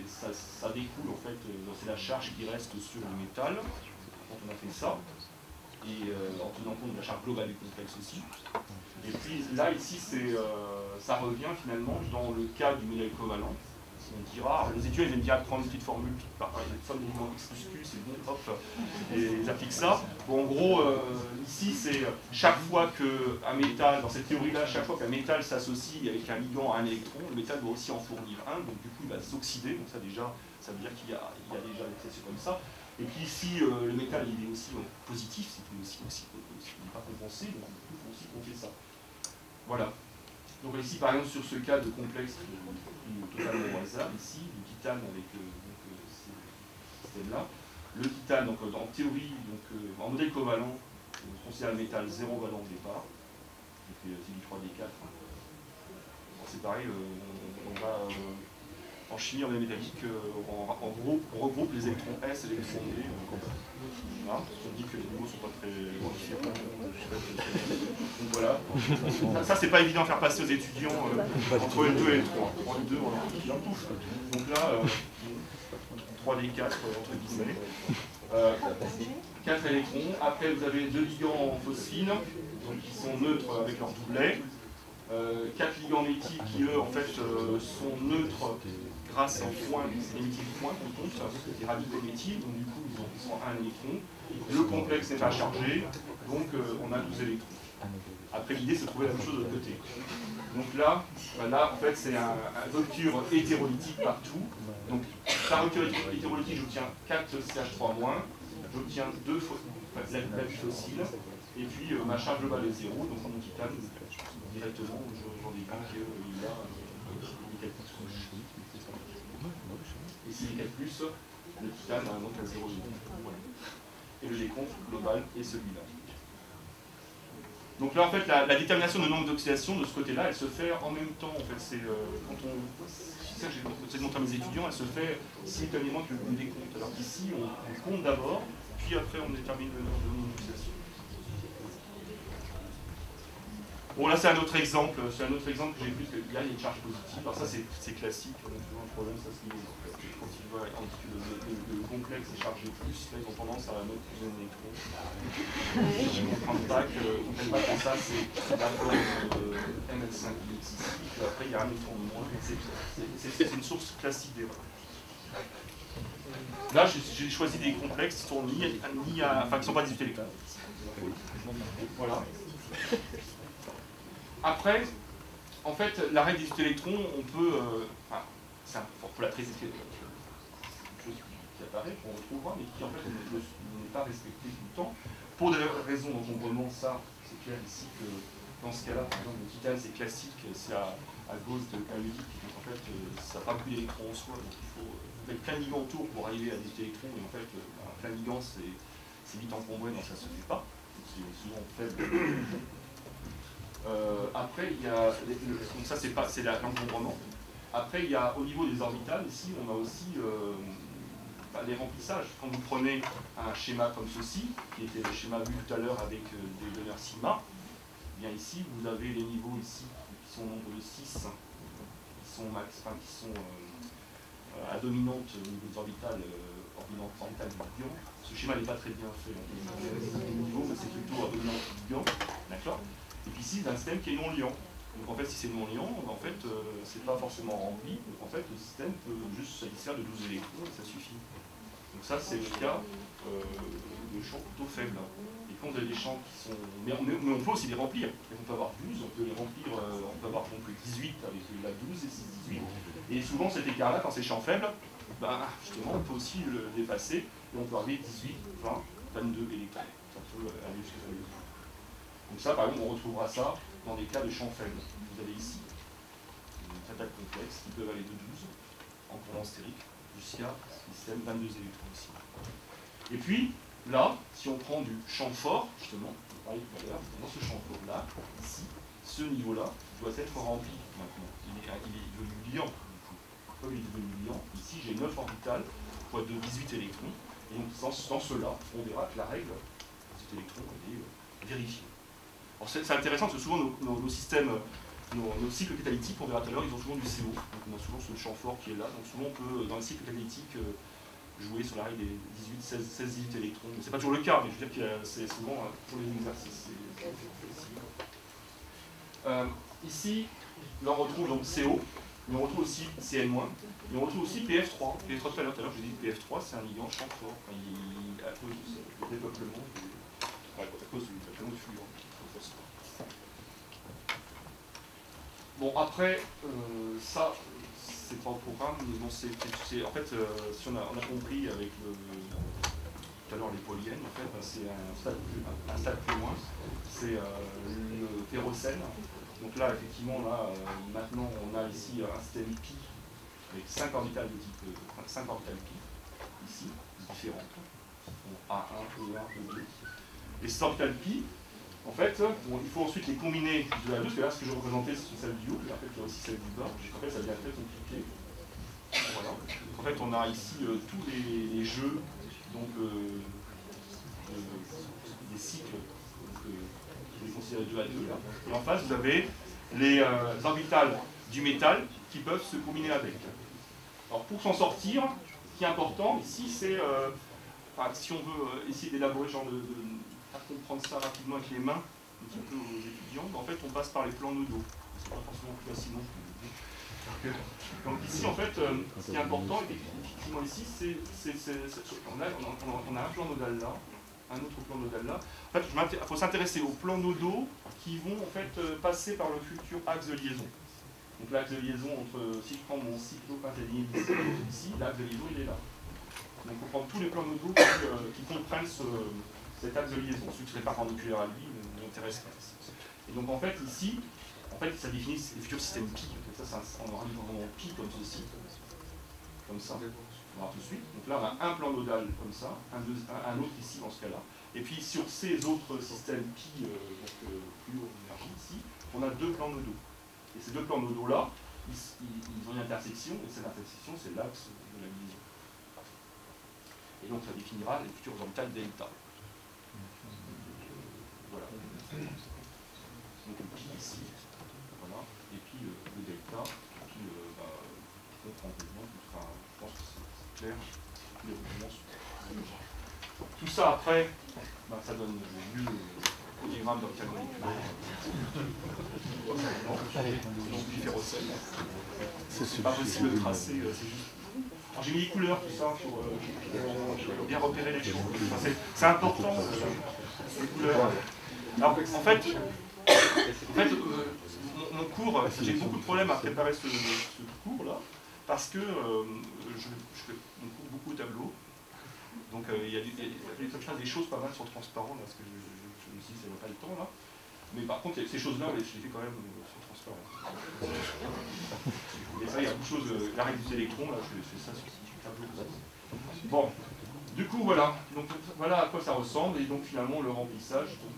ça découle en fait, c'est la charge qui reste sur le métal, quand on a fait ça, et en tenant compte de la charge globale du complexe aussi. Et puis là, ici, ça revient finalement dans le cas du modèle covalent. On dira, les étudiants viennent dire prendre une petite formule, par exemple, somme d'éléments X plus Q, c'est bon, hop, et ils appliquent ça. Bon, en gros, ici, c'est chaque fois qu'un métal, dans cette théorie-là, chaque fois qu'un métal s'associe avec un ligand à un électron, le métal doit aussi en fournir un, donc du coup, il va s'oxyder, donc ça déjà, ça veut dire qu'il y a déjà des processus comme ça. Et puis ici, le métal, il est aussi positif, c'est qu'il n'est pas compensé, donc du coup, il faut aussi compter ça. Voilà. Donc ici, par exemple, sur ce cas de complexe totalement au hasard, ici, du titane avec ces systèmes-là. Le titane, donc, en théorie, donc, en modèle covalent, on considère le métal 0 valent au départ. J'ai fait du 3D4. C'est pareil, on va en chimie, en métallique, en gros, on regroupe les électrons S et les électrons D. Voilà, on dit que les niveaux ne sont pas très différents. Donc voilà. Ça c'est pas évident à faire passer aux étudiants entre L2 et L3. Entre L2, voilà. Donc là, 3D4 entre guillemets. 4 électrons. Après vous avez 2 ligands en phosphine, donc qui sont neutres avec leur doublet. 4 ligands méthyles qui eux en fait sont neutres grâce au point, c'est les méthyles point qu'on compte, les radicaux méthyles, donc du coup ils sont un électron. Le complexe n'est pas chargé, donc on a 12 électrons. Après l'idée c'est de trouver la même chose de l'autre côté. Donc là en fait c'est une rupture hétérolytique partout. Donc par rupture hétérolytique j'obtiens 4 CH3-, j'obtiens 2 la fossile, et puis ma charge globale est 0, donc en mon titane, directement j'en déduis qu'il y a les 4+. Et si les 4+, le titane a donc un 0,2. Voilà. Et le décompte global est celui-là. Donc là, en fait, la détermination de nombre d'oxydation de ce côté-là, elle se fait en même temps. En fait, c'est ça que j'ai montré à mes étudiants, elle se fait simultanément que le décompte. Alors qu'ici, on compte d'abord, puis après, on détermine le nombre d'oxydation. Bon, là, c'est un autre exemple. C'est un autre exemple que j'ai vu, parce qu'il y a une charge positive. Alors ça, c'est classique. On a toujours un problème, ça, c'est quand le complexe est chargé plus, là, ils ont tendance à mettre plus d'un électron. Je ne comprends pas que ça, c'est d'abord ML5 ici, puis après, il y a un électron de moins. C'est une source classique d'erreur. Là, j'ai choisi des complexes qui sont qui ne sont pas 18 électrons. Voilà. Après, en fait, la règle des 18 électrons, on peut, pour la très une chose qui apparaît, qu'on retrouvera, mais qui en fait n'est pas respectée tout le temps. Pour des raisons d'encombrement, ça, c'est clair ici que dans ce cas-là, par exemple, le titane, c'est classique, c'est à cause de K-unique, donc en fait, ça n'a pas plus d'électrons en soi, donc il faut mettre plein de ligands autour pour arriver à 18 électrons, et en fait, plein de ligands, c'est vite encombré, donc ça ne se fait pas, c'est souvent faible. Après, il y a, donc ça c'est l'encombrement. Après, il y a au niveau des orbitales, ici, on a aussi les remplissages. Quand vous prenez un schéma comme ceci, qui était le schéma vu tout à l'heure avec des donneurs sigma, eh bien ici, vous avez les niveaux ici, qui sont au nombre de 6, qui sont à dominante au niveau des orbitales, orbitales du ion. Ce schéma n'est pas très bien fait, niveau, mais c'est plutôt à dominante du ion, d'accord. Et puis ici, c'est un système qui est non liant. Donc en fait, si c'est non liant, en fait, c'est pas forcément rempli. Donc en fait, le système peut juste satisfaire de 12 électrons et ça suffit. Donc ça, c'est le cas de champs plutôt faibles. Et quand vous avez des champs qui sont... Mais on peut aussi les remplir. On peut avoir 12, on peut les remplir, on peut avoir donc 18 avec la 12 et 6, 18. Et souvent, cet écart-là, quand c'est champs faibles, ben, justement, on peut aussi le dépasser. Et on peut arriver 18, 20, 22 électrons. Ça peut aller jusqu'à 22. Donc ça, par exemple, on retrouvera ça dans des cas de champs faibles. Vous avez ici des attaques complexes qui peuvent aller de 12 en courant stérique jusqu'à système 22 électrons ici. Et puis, là, si on prend du champ fort, justement, on parlait tout à l'heure, dans ce champ fort-là, ici, ce niveau-là doit être rempli maintenant. Il est devenu liant, du coup. Comme il est devenu liant, ici j'ai 9 orbitales pour être de 18 électrons. Et donc, dans cela, on verra que la règle de cet électron est vérifiée. Alors c'est intéressant parce que souvent nos systèmes, nos cycles catalytiques, on verra tout à l'heure, ils ont souvent du CO. Donc on a souvent ce champ fort qui est là. Donc souvent on peut, dans le cycle catalytique, jouer sur la règle des 16-18 électrons. C'est pas toujours le cas, mais je veux dire que c'est souvent pour les exercices. Ici, là on retrouve donc CO, mais on retrouve aussi Cn-, et on retrouve aussi PF3. PF3 tout à l'heure, j'ai dit que PF3 c'est un ligand champ fort, à cause du dépeuplement, à cause du dépeuplement du fluor. Bon, après, ça, c'est pas au programme, mais bon, c'est en fait, si on a compris avec tout à l'heure les polyènes, en fait, c'est un stade plus loin, c'est le ferrocène. Donc là, effectivement, là, maintenant, on a ici un système pi avec 5 orbitales de type 5 orbitales pi, ici, différentes. A1, E1, E2. Et ces orbitales pi, en fait, bon, il faut ensuite les combiner de la 2, parce que là, ce que je représentais, c'est celle du haut, et en fait, il y a aussi celle du bas. En fait, ça devient très compliqué. Voilà. En fait, on a ici tous les jeux, donc des cycles, qui sont considérés 2 à 2. Là. Et en face, vous avez les orbitales du métal qui peuvent se combiner avec. Alors, pour s'en sortir, ce qui est important ici, c'est, si on veut essayer d'élaborer genre à comprendre ça rapidement avec les mains, un petit peu aux étudiants, en fait on passe par les plans nodaux. C'est pas forcément plus facile non plus. Donc ici en fait, ce qui est important, effectivement ici, on a un plan nodal là, un autre plan nodal là. En fait, il faut s'intéresser aux plans nodaux qui vont en fait passer par le futur axe de liaison. Donc l'axe de liaison entre, si je prends mon cyclopentadénide ici, l'axe de liaison il est là. Donc on prend tous les plans nodaux qui comprennent cet axe de liaison. Celui qui serait perpendiculaire à lui m'intéresse pas. Et donc en fait ici, ça définit les futurs systèmes pi. Donc ça, on aura un vraiment pi comme ceci, comme ça. On verra tout de suite. Donc là on a un plan nodal comme ça, un autre ici dans ce cas-là. Et puis sur ces autres systèmes pi, plus haut énergie ici, on a 2 plans nodaux. Et ces 2 plans nodaux là, ils ont une intersection, et cette intersection c'est l'axe de la liaison. Et donc ça définira les futurs orbitales delta. Voilà. Donc le pi ici, voilà, et puis le delta, qui comprend bien, je pense que c'est clair, les mouvements sont... Tout ça après, ça donne lieu au diagramme d'orbital moléculaire. Donc du ferrocène. C'est pas possible de tracer, c'est juste. Alors j'ai mis les couleurs, tout ça, pour bien repérer les choses. Enfin, c'est important, les couleurs. Alors, en fait mon cours, j'ai beaucoup de problèmes à préparer ce cours-là, parce que je fais mon cours beaucoup de tableaux. Donc il y a des choses pas mal sur le transparent, là, parce que je me suis dit, ça n'a pas le temps, là. Mais par contre, ces choses-là, je les fais quand même sur transparent. Et ça, il y a beaucoup de choses, la règle des électrons, là, je fais ça sur le tableau. Bon, du coup, voilà. Donc voilà à quoi ça ressemble, et donc finalement, le remplissage, donc,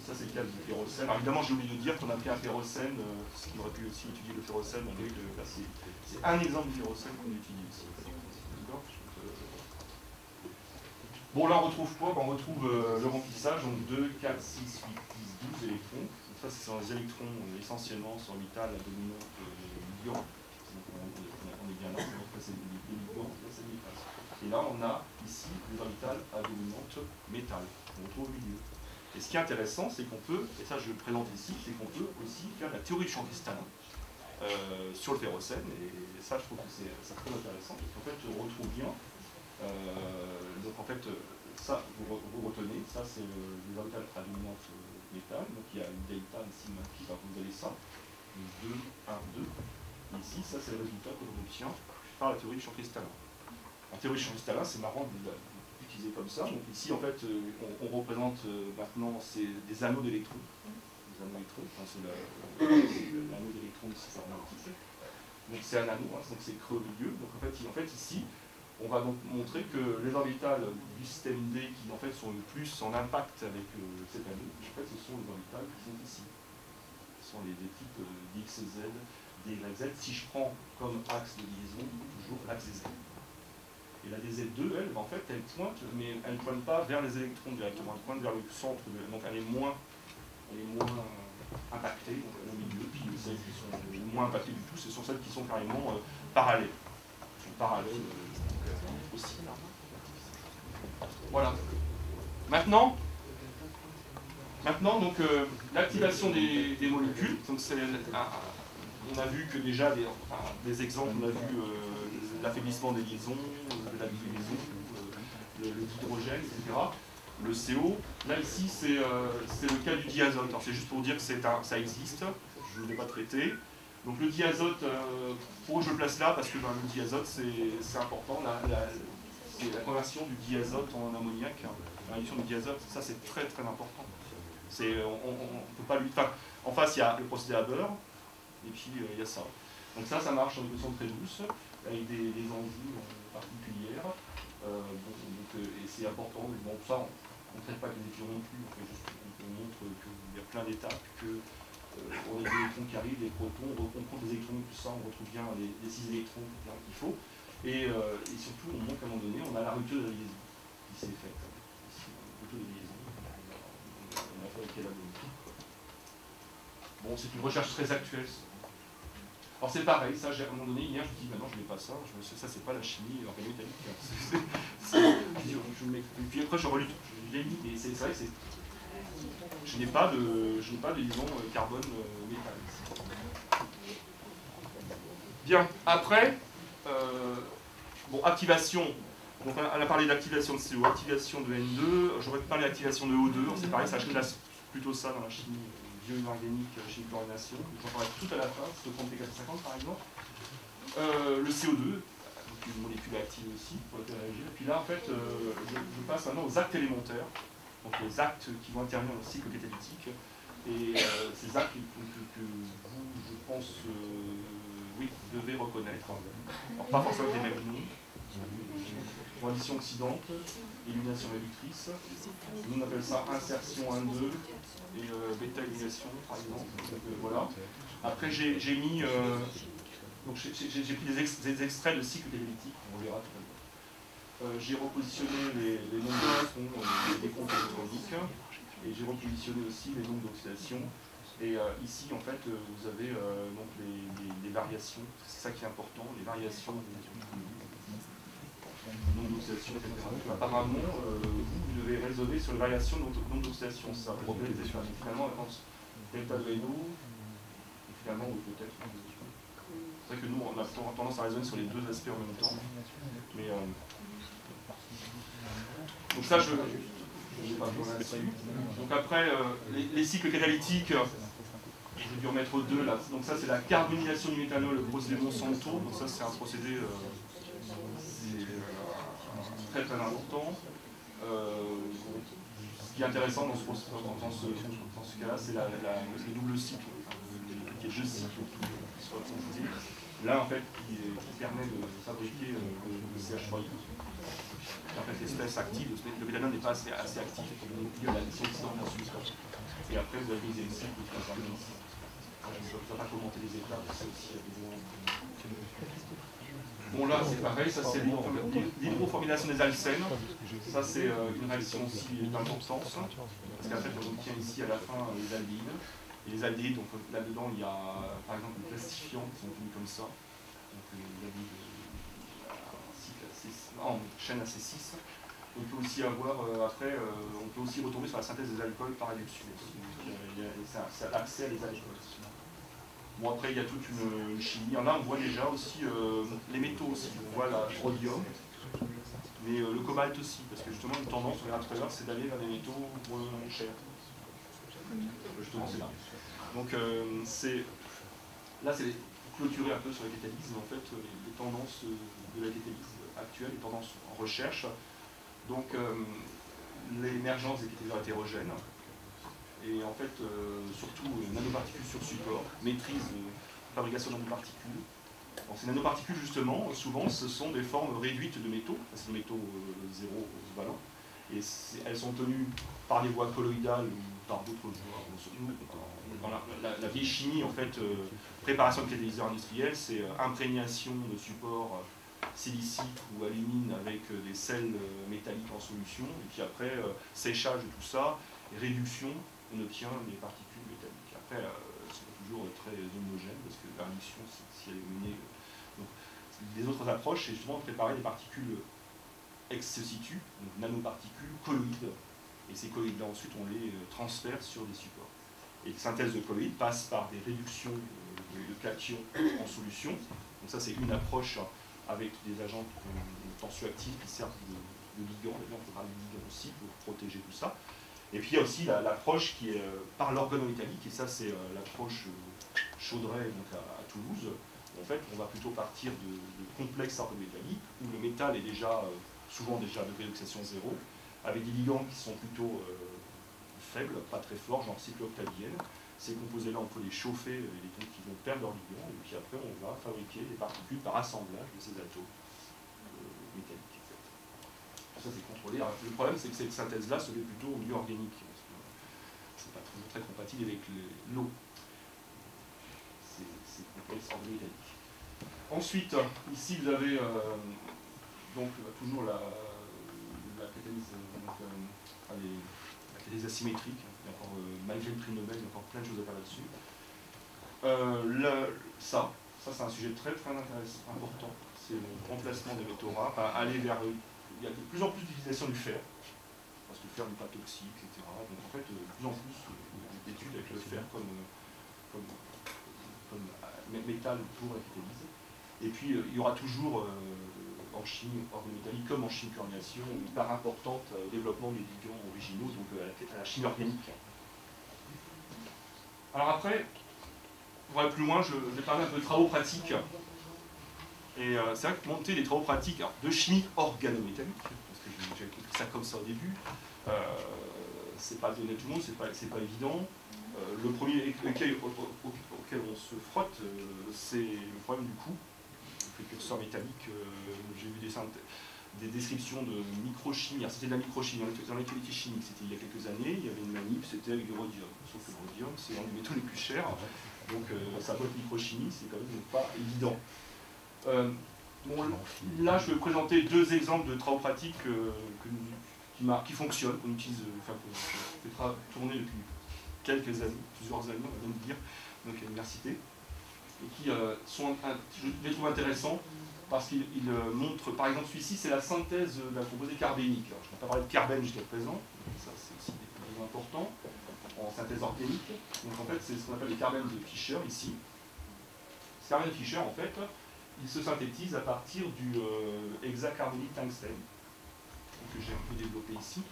Ça, c'est le cas du ferrocène. Alors évidemment, j'ai oublié de dire qu'on a pris un ferrocène, ce qui aurait pu aussi étudier le ferrocène. Là, c'est un exemple du ferrocène qu'on étudie ici. Bon, là, on retrouve quoi? On retrouve le remplissage, donc 2, 4, 6, 8, 10, 12 électrons. Donc ça, ce sont les électrons essentiellement sur l'orbital, la dominante ligand. Donc on est bien là, donc c'est des ligands, là, c'est des phases. Et là, on a ici les orbitales à dominante métal, qu'on retrouve au milieu. Et ce qui est intéressant, c'est qu'on peut, et ça je le présente ici, c'est qu'on peut aussi faire la théorie du champ cristallin sur le ferrocène, et ça je trouve que c'est très intéressant, parce qu'en fait on retrouve bien, donc en fait ça vous retenez, ça c'est les orbitales à dominante métal, donc il y a une delta ici qui va vous donner ça, 2, 1, 2, et ici ça c'est le résultat que l'on obtient par la théorie du champ cristallin. En théorie du champ cristallin, c'est marrant d'utiliser comme ça. Donc ici, en fait, on représente maintenant des anneaux d'électrons. Des anneaux d'électrons, enfin, c'est l'anneau d'électrons ici, c'est magnétique. Donc c'est un anneau, hein, donc c'est creux au milieu. Donc en fait, ici, on va donc montrer que les orbitales du système D qui en fait sont le plus en impact avec cet anneau, en fait, ce sont les orbitales qui sont ici. Ce sont les types d'XZ, DYZ. Si je prends comme axe de liaison, toujours l'axe Z. Et la DZ2, elle, en fait, elle pointe, mais elle ne pointe pas vers les électrons directement, elle pointe vers le centre, donc elle est moins impactée, donc au milieu, puis celles qui sont moins impactées du tout, ce sont celles qui sont carrément parallèles. Elles sont parallèles aussi. Voilà. Maintenant donc, l'activation des molécules, donc on a vu que déjà des exemples, on a vu l'affaiblissement des liaisons, la liaison, le dihydrogène, etc. Le CO. Là, ici, c'est le cas du diazote. Alors, c'est juste pour dire que ça existe, je ne l'ai pas traité. Donc, le diazote, pourquoi je le place là? Parce que le diazote, c'est important. C'est la conversion du diazote en ammoniac, la réduction du diazote, ça, c'est très, très important. On ne peut pas lui. Enfin, en face, il y a le procédé à beurre, et puis il y a ça. Donc, ça marche en équation très douce, avec des enzymes particulières. Et c'est important. Bon, ça, on ne traite pas que les électrons non plus, on montre qu'il y a plein d'étapes, on a des électrons qui arrivent, des protons, on compte les électrons, tout ça, on retrouve bien les 6 électrons qu'il faut. Et surtout, on montre qu'à un moment donné, on a la rupture de la liaison qui s'est faite. Ici, la rupture de liaison, on a fait avec la bonne. Bon, c'est une recherche très actuelle. Alors c'est pareil, ça, à un moment donné, hier, je me dis, maintenant, je n'ai pas ça, ça, c'est pas la chimie organométallique. Puis après, je relis, je l'ai mis, et c'est vrai que je n'ai pas de liaison carbone-métal. Bien, après, bon, activation. Donc on a parlé d'activation de CO, activation de N2, j'aurais parlé d'activation de O2, c'est pareil, ça je classe plutôt ça dans la chimie bio-inorganique, chimie de chlorination, j'en parlerai tout à la fin, c'est au 30T450 par exemple. Le CO2, donc une molécule active aussi pour interagir. Et puis là en fait, je passe maintenant aux actes élémentaires, donc les actes qui vont intervenir dans le cycle catalytique. Et ces actes que vous, je pense, oui, devez reconnaître. Alors, pas forcément les mêmes noms. Transition oxydante, élimination réductrice. Nous on appelle ça insertion 1-2 et bêta-élimination par exemple. Donc, voilà. Après j'ai mis donc j'ai pris des extraits de cycle catalytique, on verra tout à l'heure. J'ai repositionné les nombres d'électrons des comptes électroniques et j'ai repositionné aussi les nombres d'oxydation. Et ici, en fait, vous avez donc les variations, c'est ça qui est important, les variations nombre d'oxydation, etc. Apparemment, vous devez raisonner sur les variations de nombre d'oxydation. Ça pour obtenir des effets. Finalement, on pense delta de NO, et finalement, peut-être. C'est vrai que nous, on a tendance à raisonner sur les deux aspects en même temps. Mais, donc ça, je n'ai pas besoin là-dessus. Donc après, les cycles catalytiques, je vais dû remettre aux deux là. Donc ça, c'est la carbonisation du méthanol, le procédé Monsanto. Donc ça, c'est un procédé très très important. Ce qui est intéressant dans ce cas-là, c'est le double cycle, qui est deux cycles qui sont associés. là en fait qui permet de fabriquer le CH3I. En fait, l'espèce active, le méthanol n'est pas assez actif, il y a l'addition de sucre. Et après, vous avez des essais qui sont je ne vais pas commenter les étapes, c'est aussi besoin. Bon, là, c'est pareil, ça c'est l'hydroformylation des alcènes. Ça, c'est une réaction aussi d'importance, parce qu'en fait, on obtient ici à la fin les aldéhydes. Et les aldéhydes, donc là-dedans, il y a par exemple des plastifiants qui sont venus comme ça. Donc, en chaîne AC6. On peut aussi avoir, après, on peut aussi retomber sur la synthèse des alcools par réduction. C'est l'accès à les alcools. Bon, après, il y a toute une chimie. Là, on voit déjà aussi les métaux aussi. On voit la rhodium, mais le cobalt aussi, parce que justement, une tendance, on verra tout à l'heure, c'est d'aller vers des métaux moins chers. Justement, c'est là. Donc, là, c'est clôturer un peu sur la catalyse, en fait, les tendances de la catalyse actuelle, les tendances en recherche. Donc, l'émergence des catalyseurs hétérogènes, et en fait, surtout nanoparticules sur support, maîtrise de fabrication de nanoparticules. Alors, ces nanoparticules, justement, souvent, ce sont des formes réduites de métaux, c'est des métaux zéro valents, et elles sont tenues par des voies colloïdales ou par d'autres voies. Dans la vieille chimie, en fait, préparation de catalyseurs industriels, c'est imprégnation de supports silicique ou alumine avec des sels métalliques en solution, et puis après, séchage de tout ça, et réduction, on obtient des particules métalliques. Après, c'est pas toujours très homogène, parce que la réduction, si elle est menée... Donc, les autres approches, c'est justement de préparer des particules ex situ, donc nanoparticules colloïdes, et ces colloïdes-là, ensuite, on les transfère sur des supports. Et la synthèse de colloïdes passe par des réductions de cations en solution. Donc ça, c'est une approche avec des agents tensioactifs qui servent de ligand. Et là, on peut parler de ligand aussi pour protéger tout ça. Et puis il y a aussi l'approche qui est par l'organométallique, et ça c'est l'approche Chaudray donc à Toulouse. En fait, on va plutôt partir de complexes organométalliques où le métal est déjà souvent déjà de degré d'oxydation zéro, avec des ligands qui sont plutôt faibles, pas très forts, genre cyclooctavienne. Ces composés-là, on peut les chauffer, et donc ils vont perdre leur ligand, et puis après on va fabriquer des particules par assemblage de ces atomes métalliques. Ça c'est contrôlé. Alors, le problème c'est que cette synthèse-là se fait plutôt au milieu organique. C'est pas très compatible avec l'eau. C'est complexe organométallique. Ensuite, ici vous avez donc toujours la catalyse, la catalyse asymétrique. Encore, malgré le prix Nobel, il y a encore plein de choses à faire là-dessus. Ça c'est un sujet très intéressant, important. C'est le remplacement des métaux rares, aller vers... Il y a de plus en plus d'utilisation du fer, parce que le fer n'est pas toxique, etc. Donc en fait, de plus en plus d'études avec le fer comme métal pour la catalyse. Et puis il y aura toujours en chimie organométallique comme en chimie coordination une part importante au développement des ligands originaux, donc à la chimie organique. Alors après, pour aller plus loin, je vais parler un peu de travaux pratiques. Et c'est vrai que monter des travaux pratiques de chimie organométallique, parce que j'ai compris ça comme ça au début, c'est pas donné à tout le monde, c'est pas évident. Le premier écueil auquel on se frotte, c'est le problème du coût. Le précurseur métallique, j'ai vu des descriptions de microchimie. C'était de la microchimie, dans l'actualité chimique, c'était il y a quelques années, il y avait une manip, c'était avec du rhodium. Sauf que le rhodium, c'est un des métaux les plus chers, donc ça peut être microchimie, c'est quand même pas évident. Bon, là, je vais vous présenter deux exemples de travaux pratiques qui fonctionnent, qu'on utilise, enfin, qu'on fait tourner depuis quelques années, plusieurs années, on va même dire, donc à l'université, et qui sont, je les trouve intéressants parce qu'ils montrent, par exemple, celui-ci, c'est la synthèse d'un composé carbénique. Alors, je n'ai pas parlé de carbène jusqu'à présent, ça c'est aussi des composés importants en synthèse organique. Donc en fait, c'est ce qu'on appelle le carbène de Fischer ici. Ce carbène de Fischer, en fait, il se synthétise à partir du hexacarbonate tungstène, que j'ai un peu développé ici.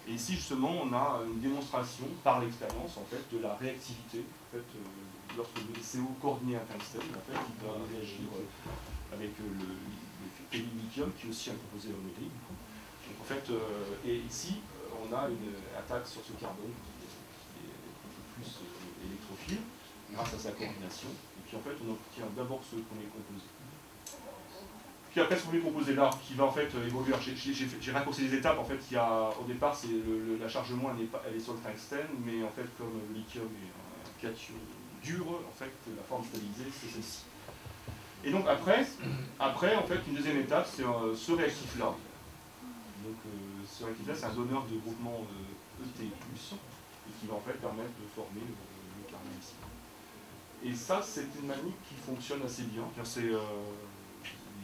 Et ici, justement, on a une démonstration par l'expérience en fait, de la réactivité. En fait, lorsque le CO coordonné à tungstène, en fait, il va réagir avec le lithium, qui est aussi un composé métallique. Donc, en fait, et ici, on a une attaque sur ce carbone qui est un peu plus électrophile, grâce à sa coordination. Et puis en fait on obtient d'abord ce premier composé. Puis après ce premier composé là, qui va en fait évoluer, j'ai raccourci les étapes, en fait il y a, au départ la charge moins elle est sur le tungstène, mais en fait comme le lithium est un cation dur, en fait la forme stabilisée c'est celle-ci. Et donc après en fait une deuxième étape c'est ce réactif là. Donc ce réactif là c'est un donneur de groupement ET+, et qui va en fait permettre de former le carbone ici. Et ça c'est une manip qui fonctionne assez bien.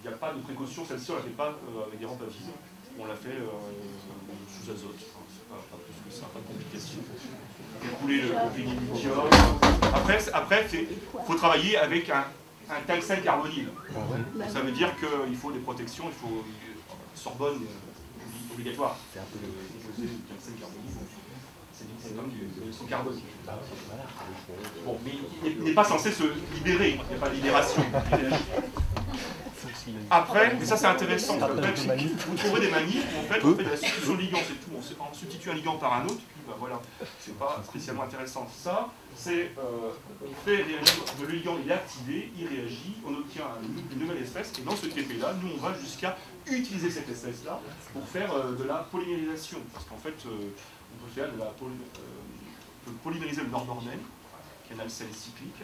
Il n'y a pas de précaution, celle-ci on ne la fait pas avec des rampes à vide, on l'a fait sous azote, c'est pas plus que ça, pas de complication. Calculer le lithium. Après il faut travailler avec un tungstène carbonyle. Ça veut dire qu'il faut des protections, il faut Sorbonne obligatoire. C'est un peu le composé du tungstène carbonyle. C'est comme du carbone. Bon, mais il n'est pas censé se libérer, il n'y a pas de libération. Après, mais ça c'est intéressant, après, vous trouverez des manifs où en fait on fait de la substitution de ligand, c'est tout, on substitue un ligand par un autre, puis ben voilà, c'est pas spécialement intéressant. Ça, c'est, on fait réagir, le ligand il est activé, il réagit, on obtient une nouvelle espèce, et dans ce TP là, nous on va jusqu'à utiliser cette espèce là pour faire de la polymérisation, parce qu'en fait, on peut faire de la polymériser le nordornène, qui est un alcène cyclique.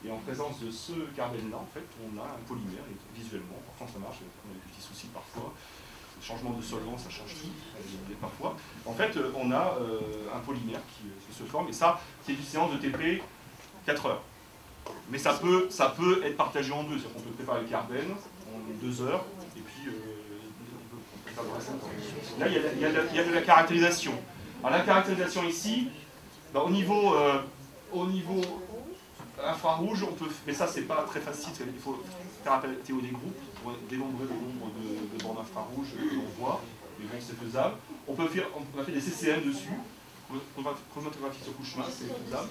Et en présence de ce carbène-là, en fait, on a un polymère, et visuellement, parfois ça marche, on a des petits soucis parfois, le changement de solvant, ça change tout, parfois. En fait, on a un polymère qui se forme, et ça, c'est une séance de TP 4 heures. Mais ça peut être partagé en deux, c'est-à-dire qu'on peut préparer le carbène en 2 heures, et puis on peut faire le reste. Là, il y a de la caractérisation. Alors la caractérisation ici, ben, au niveau infrarouge, on peut, mais ça c'est pas très facile, il faut faire appel à théorie des groupes pour dénombrer le nombre de bornes infrarouges que l'on voit, mais bon c'est faisable. On a fait des CCM dessus, chromatographie sur couche mince, c'est faisable.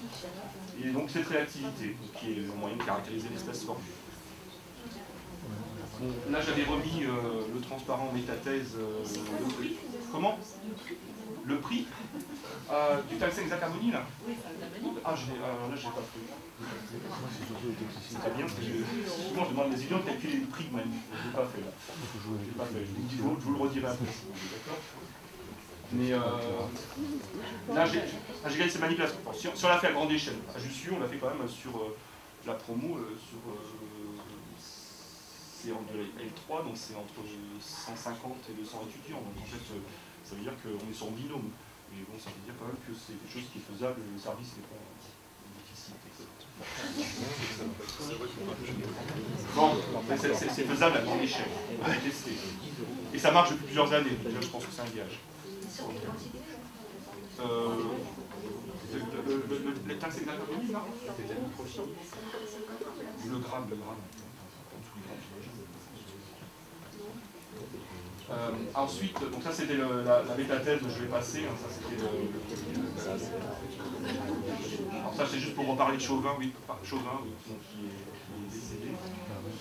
Et donc cette réactivité, qui est le moyen de caractériser l'espèce formée. Bon, là j'avais remis le transparent métathèse. Comment? Le prix du tungstène hexacarbonyle là? Ah, là je n'ai pas pris. C'est très bien, parce que souvent je demande des étudiants de calculer le prix de manip. Je ne l'ai pas fait là. Je l'ai pas fait. Je vous le redirai après. D'accord. Mais là j'ai gagné ces manipulations. Si on l'a fait à grande échelle, à Jussieu, on l'a fait quand même sur la promo, c'est de la L3, donc c'est entre 150 et 200 étudiants. Donc en fait, ça veut dire qu'on est sur un binôme. Mais bon, ça veut dire quand même que c'est quelque chose qui est faisable, le service n'est pas difficile, etc. Bon, c'est faisable à grande échelle, on va tester. Et ça marche depuis plusieurs années, déjà je pense que c'est un gage. Le taxe est hexacarbonyle, là? Le gramme. Ensuite, donc ça c'était la bêta-thèse que je vais passer, hein, ça c'était alors ça c'est juste pour reparler de Chauvin, oui, donc, qui est décédé.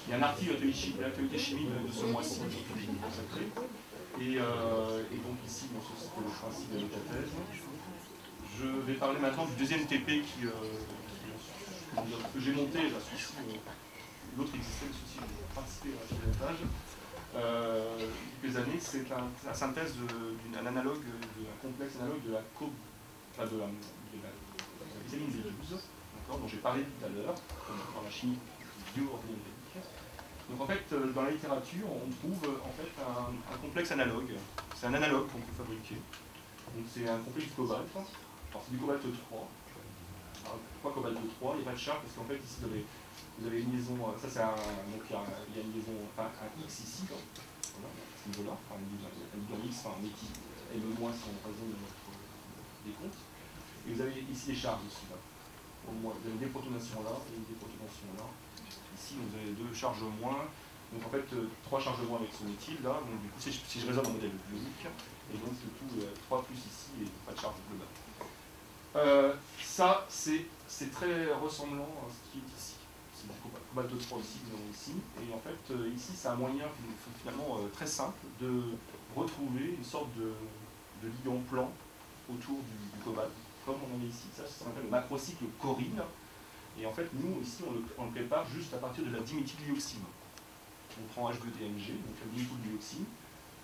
Il y a un article de l'atelier chimie de ce mois-ci qui est consacré. Et donc ici, bon, c'était le principe de la bêta-thèse. Je vais parler maintenant du deuxième TP que j'ai monté, là, celui-ci, l'autre existait, mais celui-ci j'ai participé à ce montage. Quelques années, c'est la synthèse d'un analogue, d'un complexe analogue de la vitamine B12, dont j'ai parlé tout à l'heure, dans la chimie bio-organique. Donc en fait, dans la littérature, on trouve en fait un complexe analogue. C'est un analogue qu'on peut fabriquer. Donc c'est un complexe cobalt. Alors c'est du cobalt 3. Alors, pourquoi cobalt 3? Il n'y a pas de charge parce qu'en fait ici vous avez une liaison, ça c'est donc il y a une liaison, enfin un X ici, là, voilà, à ce niveau-là, enfin un liaison X, enfin un équipe M- si on raisonne de notre décompte. Et vous avez ici les charges aussi, là. Vous avez une déprotonation là et une déprotonation là. Ici vous avez 2 charges moins, donc en fait 3 charges moins avec ce méthyle là, donc du coup si je raisonne en modèle bionique, et donc le tout 3 plus ici et pas de charge globale. Ça c'est très ressemblant à ce qui est ici. C'est du cobalt 3 ici, et en fait ici c'est un moyen finalement très simple de retrouver une sorte de ligand plan autour du cobalt, comme on en est ici. Ça s'appelle le macrocycle Corine, Et en fait, nous, ici, on le prépare juste à partir de la diméthylglyoxine. On prend H2DMG, donc la diméthylglyoxine,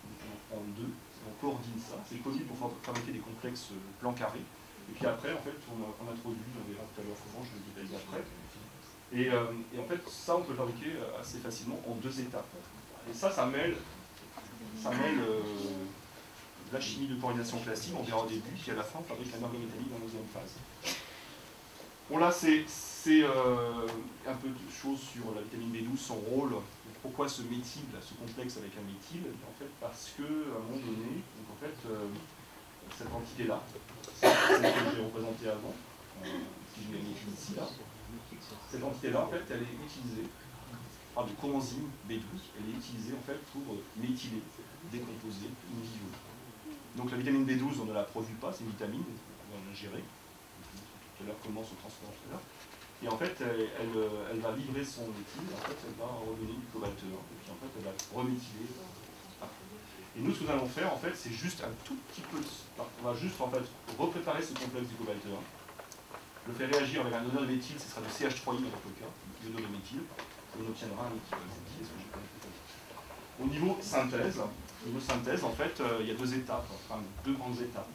on en prend 2, on coordonne ça, c'est connu pour fabriquer des complexes plans carrés. Et puis après, en fait, on introduit, on verra tout à l'heure comment, je le détaille après. Et en fait, ça, on peut le fabriquer assez facilement en 2 étapes. Et ça mêle la chimie de chlorinisation classique, on verra au début, puis à la fin, on fabrique la marque métallique dans la deuxième phase. Bon, là, c'est un peu de choses sur la vitamine B12, son rôle. Pourquoi ce méthyle, ce complexe avec un méthyle? En fait, parce qu'à un moment donné, donc en fait, cette entité-là, c'est celle que j'ai représentée avant, si je l'ai mis ici, là, cette entité-là, en fait, elle est utilisée par du coenzyme B12, elle est utilisée en fait pour méthyler, décomposer in vivo. Donc la vitamine B12, on ne la produit pas, c'est une vitamine, on va l'ingérer. Tout à l'heure, comment se transforme tout à l'heure. Et en fait, elle va livrer son méthyle, en fait, elle va redonner du cobalt 1, et puis en fait, elle va reméthyler. Et nous, ce que nous allons faire, en fait, c'est juste un tout petit peu, on va juste en fait repréparer ce complexe du cobalt 1, le faire réagir avec un donneur de méthyle, ce sera du CH3I dans notre cas, le donneur de méthyle, et on obtiendra un méthyle, ce que j'ai pas fait. Au niveau synthèse, en fait, il y a 2 étapes, enfin 2 grandes étapes.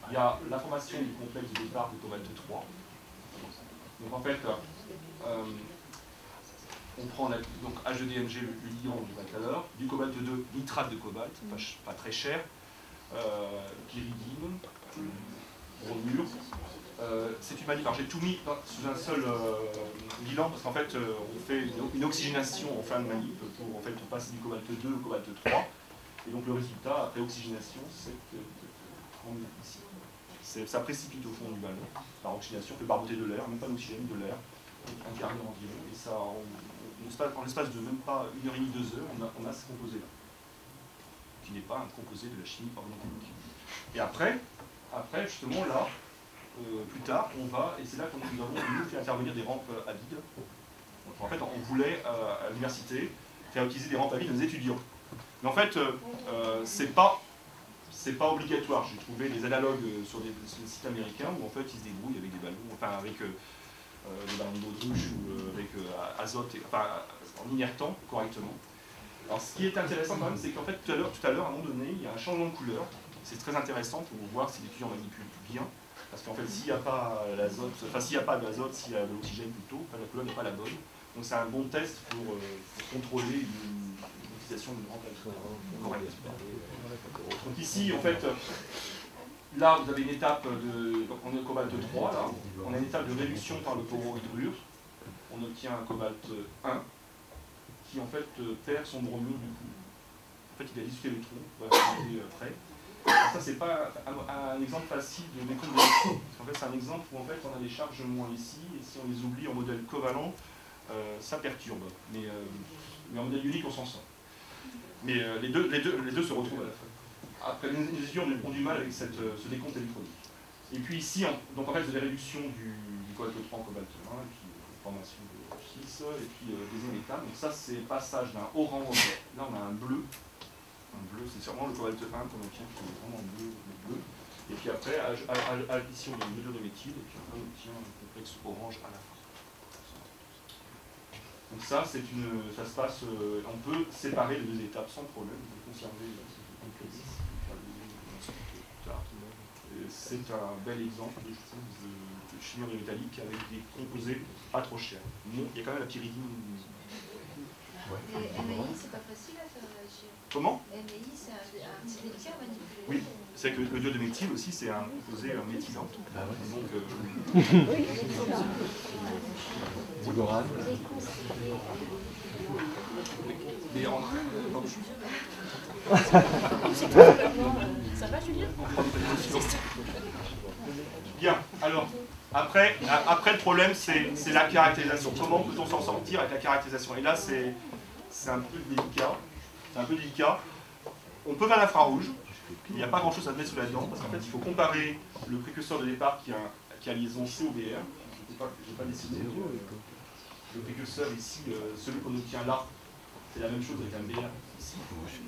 Il y a la formation du complexe de départ de cobalt 3. Donc en fait, on prend donc H2DMG, le liant du tout du cobalt 2, nitrate de cobalt, pas très cher, pyridine, bromure. C'est une manip. Alors j'ai tout mis sous un seul bilan parce qu'en fait on fait une oxygénation en fin de manip pour en fait passer du cobalt 2 au cobalt 3. Et donc le résultat après oxygénation, c'est ici. Ça précipite au fond du ballon par oxygénation, on fait barboter de l'air, même pas d'oxygène, de l'air, un quart d'heure environ, et ça, en l'espace de même pas 1h30, 2 heures, on a ce composé-là, qui n'est pas un composé de la chimie organique. Et après justement là, plus tard, on va, et c'est là qu'on nous avons fait intervenir des rampes à vide. Donc, en fait, on voulait à l'université faire utiliser des rampes à vide aux étudiants. Mais en fait, c'est pas obligatoire. J'ai trouvé des analogues sur des sites américains où en fait ils se débrouillent avec des ballons, enfin avec des ballons baudruche ou avec azote, enfin en inertant correctement. Alors ce qui est intéressant quand même, c'est qu'en fait tout à l'heure, à un moment donné, il y a un changement de couleur. C'est très intéressant pour voir si l'étudiant manipule bien. Parce qu'en fait, s'il n'y a pas l'azote, enfin s'il n'y a pas d'azote, s'il y a de l'oxygène plutôt, enfin, la couleur n'est pas la bonne. Donc c'est un bon test pour contrôler une utilisation d'une rampe correcte. Donc ici, en fait, là vous avez une étape donc on est au cobalt 3, là, on a une étape de réduction par le porohydrure, on obtient un cobalt 1, qui en fait perd son bromure du coup. En fait il a dissocié les troncs, on va expliquer après. Alors ça c'est pas un exemple facile de décomposition, parce qu'en fait c'est un exemple où en fait on a des charges moins ici, et si on les oublie en modèle covalent, ça perturbe. Mais en modèle unique on s'en sort. Mais les deux se retrouvent à la fin. Après, les étudiants ont du mal avec ce décompte électronique. Et puis ici, donc en fait, vous avez réduction du cobalt 3 en cobalt 1, et puis formation de 6, et puis deuxième étape. Donc ça, c'est passage d'un orange. Là, on a un bleu. Un bleu, c'est sûrement le cobalt 1 qu'on obtient, qui est vraiment bleu. Et puis après, addition d'une mesure de méthyle, et puis on obtient un complexe orange à la fin. Donc ça, ça se passe, on peut séparer les 2 étapes sans problème, on peut conserver ce complexe. C'est un bel exemple de chimie métallique avec des composés pas trop chers. Il y a quand même la pyridine. Ouais. Et MAI, c'est pas facile à faire réagir. Comment? MAI, c'est un petit délicat à manipuler. Oui, c'est que le diode aussi, c'est un composé méthylant. Ah ouais. Donc, Digoran. mais en... Ça va, Julien? Bien, alors, après le problème, c'est la caractérisation. Comment peut-on s'en sortir avec la caractérisation? Et là, c'est un peu délicat. On peut faire l'infrarouge. Il n'y a pas grand-chose à mettre sous la dent, parce qu'en fait, il faut comparer le précurseur de départ qui a liaison COBR. Je n'ai pas dessiné. Le précurseur ici, celui qu'on obtient là, c'est la même chose avec un BR ici.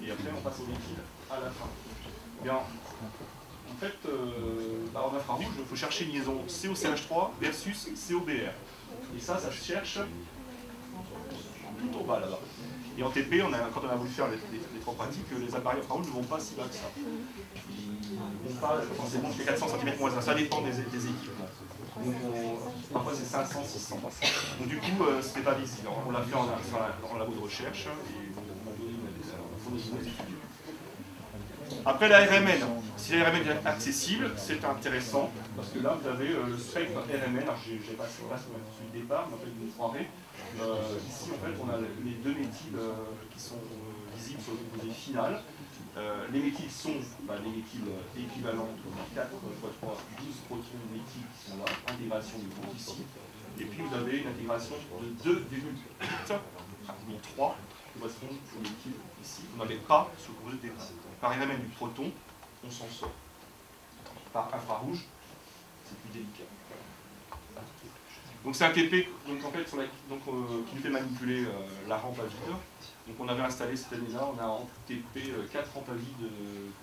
Et après, on passe au méthyle à la fin. Bien, en fait, en infrarouge, il faut chercher une liaison COCH3 versus COBR. Et ça se cherche tout en bas là-bas. Et en TP, quand on a voulu faire les trois pratiques, les appareils infrarouges ne vont pas si bas que ça. Ils ne vont pas forcément jusqu'à 400 cm moins 1, ça dépend des équipements. Donc parfois c'est 500, 600. Donc du coup, c'était pas visible. On l'a fait en labo de recherche et on a donné une fourniture aux étudiants. Après la RMN, si la RMN est accessible, c'est intéressant parce que là vous avez le spectre RMN. Alors j'ai pas sur le départ, mais en fait vous me croirez. Ici en fait on a les deux méthyles qui sont visibles sur le composé final. Les méthyles sont les méthyles équivalents, 4 x 3, 12 protons méthyles qui sont là, intégration du groupe ici. Et puis vous avez une intégration de 2,8, pratiquement 3, qui correspondent aux méthyles ici. Vous n'avez pas ce composé de départ. Par RMN du proton, on s'en sort. Par infrarouge, c'est plus délicat. Donc c'est un TP donc, en fait, qui nous fait manipuler la rampe à vide. Donc on avait installé cette année-là, on a en TP 4 rampes à vide,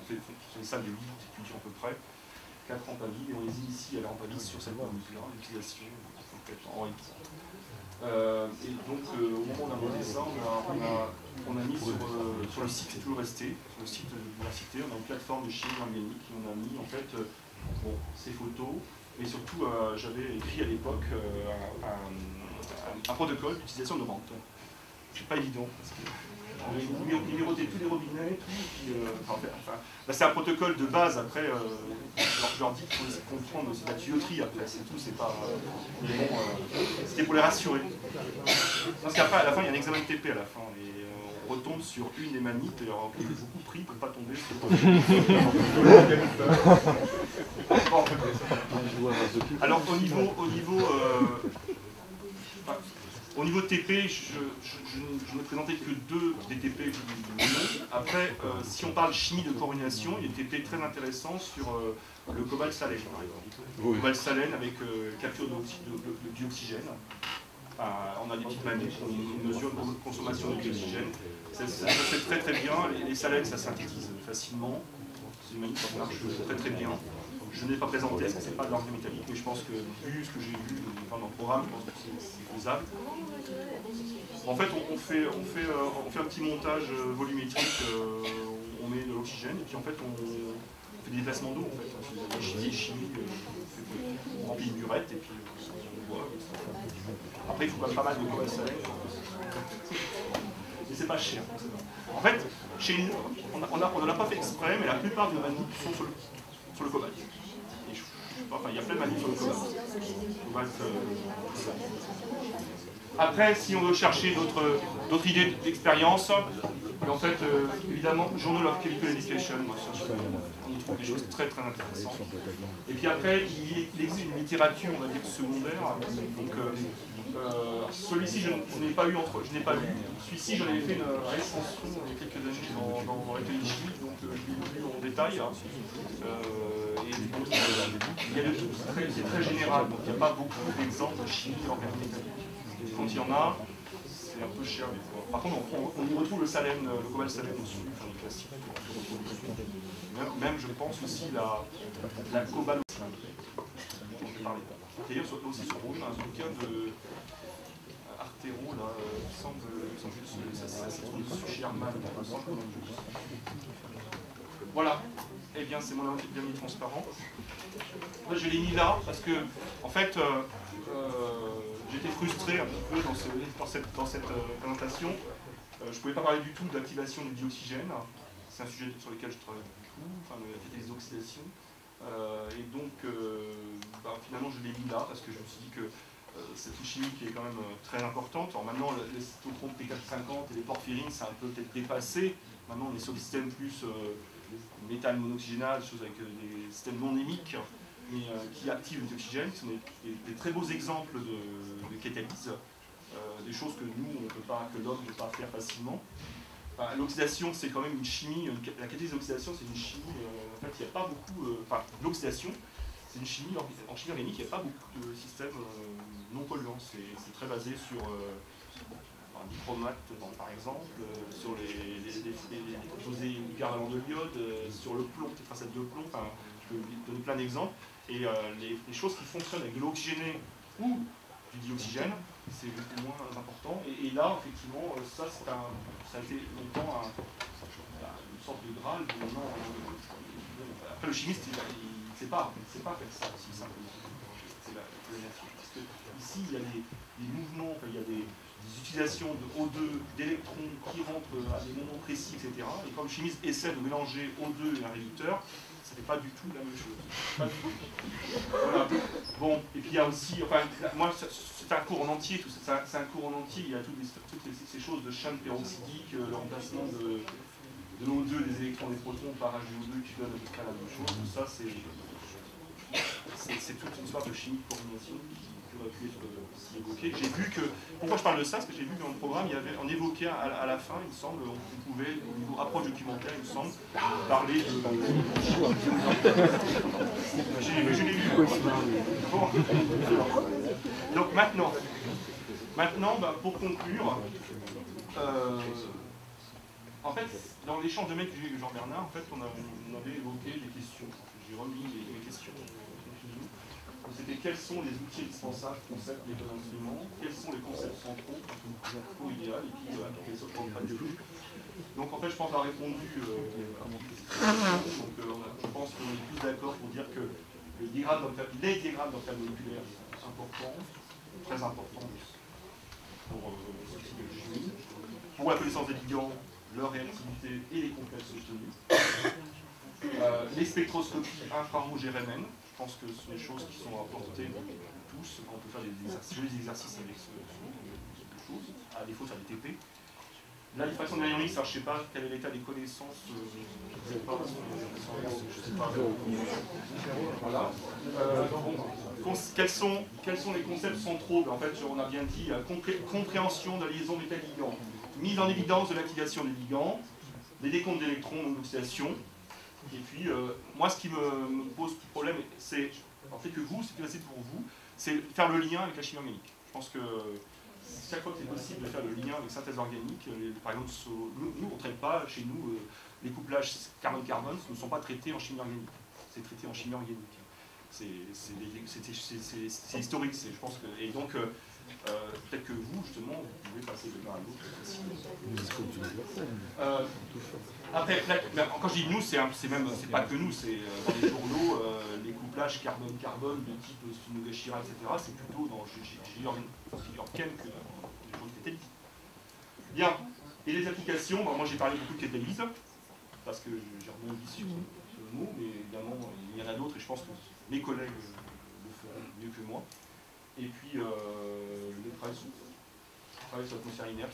c'est une salle de 8 étudiants à peu près, 4 rampes à vide, et on les initie à la rampe à vide sur cette manière, l'utilisation en rythme. Et donc au moment où on a monté ça, on a mis sur le site, c'est toujours resté, sur le site de l'université, on a une plateforme de chimie organique, et on a mis en fait ces photos. Et surtout, j'avais écrit à l'époque un protocole d'utilisation de rente. C'est pas évident, parce que j'ai numéroté tous les robinets, c'est un protocole de base, après, je leur dis qu'il faut essayer de comprendre, c'est de la tuyauterie après, c'est tout, c'est pas... mais bon, c'était pour les rassurer. Parce qu'après, à la fin, il y a un examen de TP à la fin, et on retombe sur une des manites, et alors, il est beaucoup pris pour ne pas tomber sur... Alors au niveau TP, je ne présentais que 2 des TP. Après, si on parle chimie de coordination, il y a des TP très intéressants sur le cobalt-salène, par exemple. Le cobalt-salène avec capture de dioxygène. On a des petites manières, on mesure de consommation de dioxygène. Ça se fait très très bien. Les salènes, ça synthétise facilement. C'est une manip qui marche très très bien. Je ne l'ai pas présenté parce que ce n'est pas de l'orgue métallique, mais je pense que, vu ce que j'ai vu dans le programme, je pense que c'est faisable. En fait, on fait un petit montage volumétrique, on met de l'oxygène, et puis en fait, on fait des déplacements d'eau, en fait. Des chimies, on remplit une burette, et puis on voit. Après, il faut pas mal de cobalt-salène. Mais c'est pas cher. En fait, chez nous, on ne l'a pas fait exprès, mais la plupart de nos manips sont sur le cobalt. Enfin, il y a plein de manips sur le cobalt. Après, si on veut chercher d'autres idées d'expérience, en fait, évidemment, Journal of Chemical Education, on y trouve des choses très très intéressantes. Et puis après, il existe une littérature, on va dire, secondaire. Donc, celui-ci, je n'ai pas lu. Celui-ci, j'en avais fait une recension il y a quelques années dans l'atelier de chimie, donc je l'ai lu en détail. Et donc, il y a de tout, c'est très général, donc il n'y a pas beaucoup d'exemples de chimie organique. Quand il y en a, c'est un peu cher des fois. Par contre, on y retrouve le salène, le cobalt-salène aussi, enfin, le classique. Même, je pense aussi, la cobalt. D'ailleurs, aussi sur Rouge, un bouquin de Artero, là, il semble que ça se trouve chez Herman. Voilà. Eh bien, c'est mon dernier transparent. Moi, je l'ai mis là parce que, en fait, j'étais frustré un petit peu dans cette présentation. Je ne pouvais pas parler du tout d'activation du dioxygène. C'est un sujet sur lequel je travaille beaucoup, enfin, des oxydations. Et donc, finalement, je l'ai mis là parce que je me suis dit que cette chimie qui est quand même très importante. Alors maintenant, les cytochromes P450 et les porphyrines, c'est un peu peut-être dépassé. Maintenant, on est sur des systèmes plus métal monoxygénal, choses avec des systèmes non émiques, mais qui activent le dioxygène, qui sont des très beaux exemples de catalyse, des choses que nous, que l'homme ne peut pas faire facilement. L'oxydation, c'est quand même une chimie, la catalyse d'oxydation, c'est une chimie, en fait, il n'y a pas beaucoup, l'oxydation, c'est une chimie, en chimie organique, il n'y a pas beaucoup de systèmes non polluants, c'est très basé sur dichromates, par exemple, sur les composés hypervalents de l'iode, sur le plomb, tétracète de plomb, je peux vous donner plein d'exemples, et les choses qui fonctionnent avec de l'oxygéné ou du dioxygène, c'est beaucoup moins important. Et là, effectivement, ça a été longtemps une sorte de Graal. Après, le chimiste, il ne sait pas faire ça aussi simplement. C'est la nature. Parce que ici, il y a des mouvements, il y a des utilisations de O2, d'électrons qui rentrent à des moments précis, etc. Et quand le chimiste essaie de mélanger O2 et un réducteur, ça ne fait pas du tout la même chose. Pas du tout. Voilà. Bon, et puis il y a aussi, enfin, moi, c'est un cours en entier, c'est un cours en entier, il y a toutes ces choses de chaîne peroxydique, le remplacement de l'O2, des électrons, des protons par HO2 qui donne à peu près la même chose. Tout ça, c'est toute une histoire de chimie de coordination qui aurait pu être aussi évoquée. J'ai vu que, pourquoi je parle de ça? Parce que j'ai vu que dans le programme, on évoquait à la fin, il me semble, on pouvait, au niveau approche documentaire, il me semble, parler de... Je l'ai lu. Bon. Donc maintenant, pour conclure, en fait, dans l'échange de mails que j'ai eu avec Jean-Bernard, en fait, on avait évoqué des questions. J'ai remis les questions. C'était quels sont les outils indispensables, concepts, méthodes, instruments, quels sont les concepts centraux pour idéal, et puis quels sont les pas de jeu. Donc en fait, je pense qu'on a répondu. Je pense qu'on est tous d'accord pour dire que les diagrammes d'orthomoléculaires sont importants, très importants pour ce type de chimie, pour la connaissance des ligands, leur réactivité et les complexes obtenus. Les spectroscopies infrarouges et RMN, je pense que ce sont des choses qui sont apportées tous quand on peut faire des exercices avec ce type de choses, à défaut de faire des TP. La diffraction dynamique, ça, je ne sais pas quel est l'état des connaissances, je ne sais pas. Voilà. Quels sont les concepts centraux? En fait, on a bien dit compréhension de la liaison métal-ligand, mise en évidence de l'activation des ligands, des décomptes d'électrons, donc d'oxydation. Et puis, moi, ce qui me pose problème, c'est, en fait, que vous, c'est plus facile pour vous, c'est faire le lien avec la chimie organique. Je pense que chaque fois que c'est possible de faire le lien avec synthèse organique, par exemple, nous, on ne traite pas, chez nous, les couplages carbone-carbone ne sont pas traités en chimie organique. C'est traité en chimie organique. C'est historique, je pense que... Et donc, peut-être que vous, justement, vous pouvez passer de l'un à l'autre. Après, quand je dis nous, c'est pas que nous, c'est dans les journaux, les couplages carbone-carbone de type Spinozza-Chirac, etc., c'est plutôt dans Georg-Ken que dans les journaux de catalyse. Bien, et les applications, moi j'ai parlé beaucoup de catalyse, parce que j'ai rebondi sur ce mot, mais évidemment, il y en a d'autres, et je pense que mes collègues le feront mieux que moi. Et puis, le travail sur l'atmosphère inerte,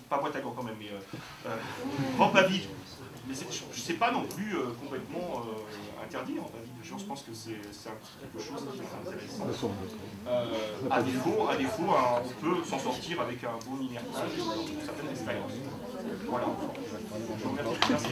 pas boîte à gants quand même, mais rampe à vide. Mais je ne sais pas non plus complètement interdit, rampe à vide. Je pense que c'est quelque chose qui est intéressant. À défaut, on peut s'en sortir avec un bon inertage et une certaine expérience. Voilà. Je vous remercie.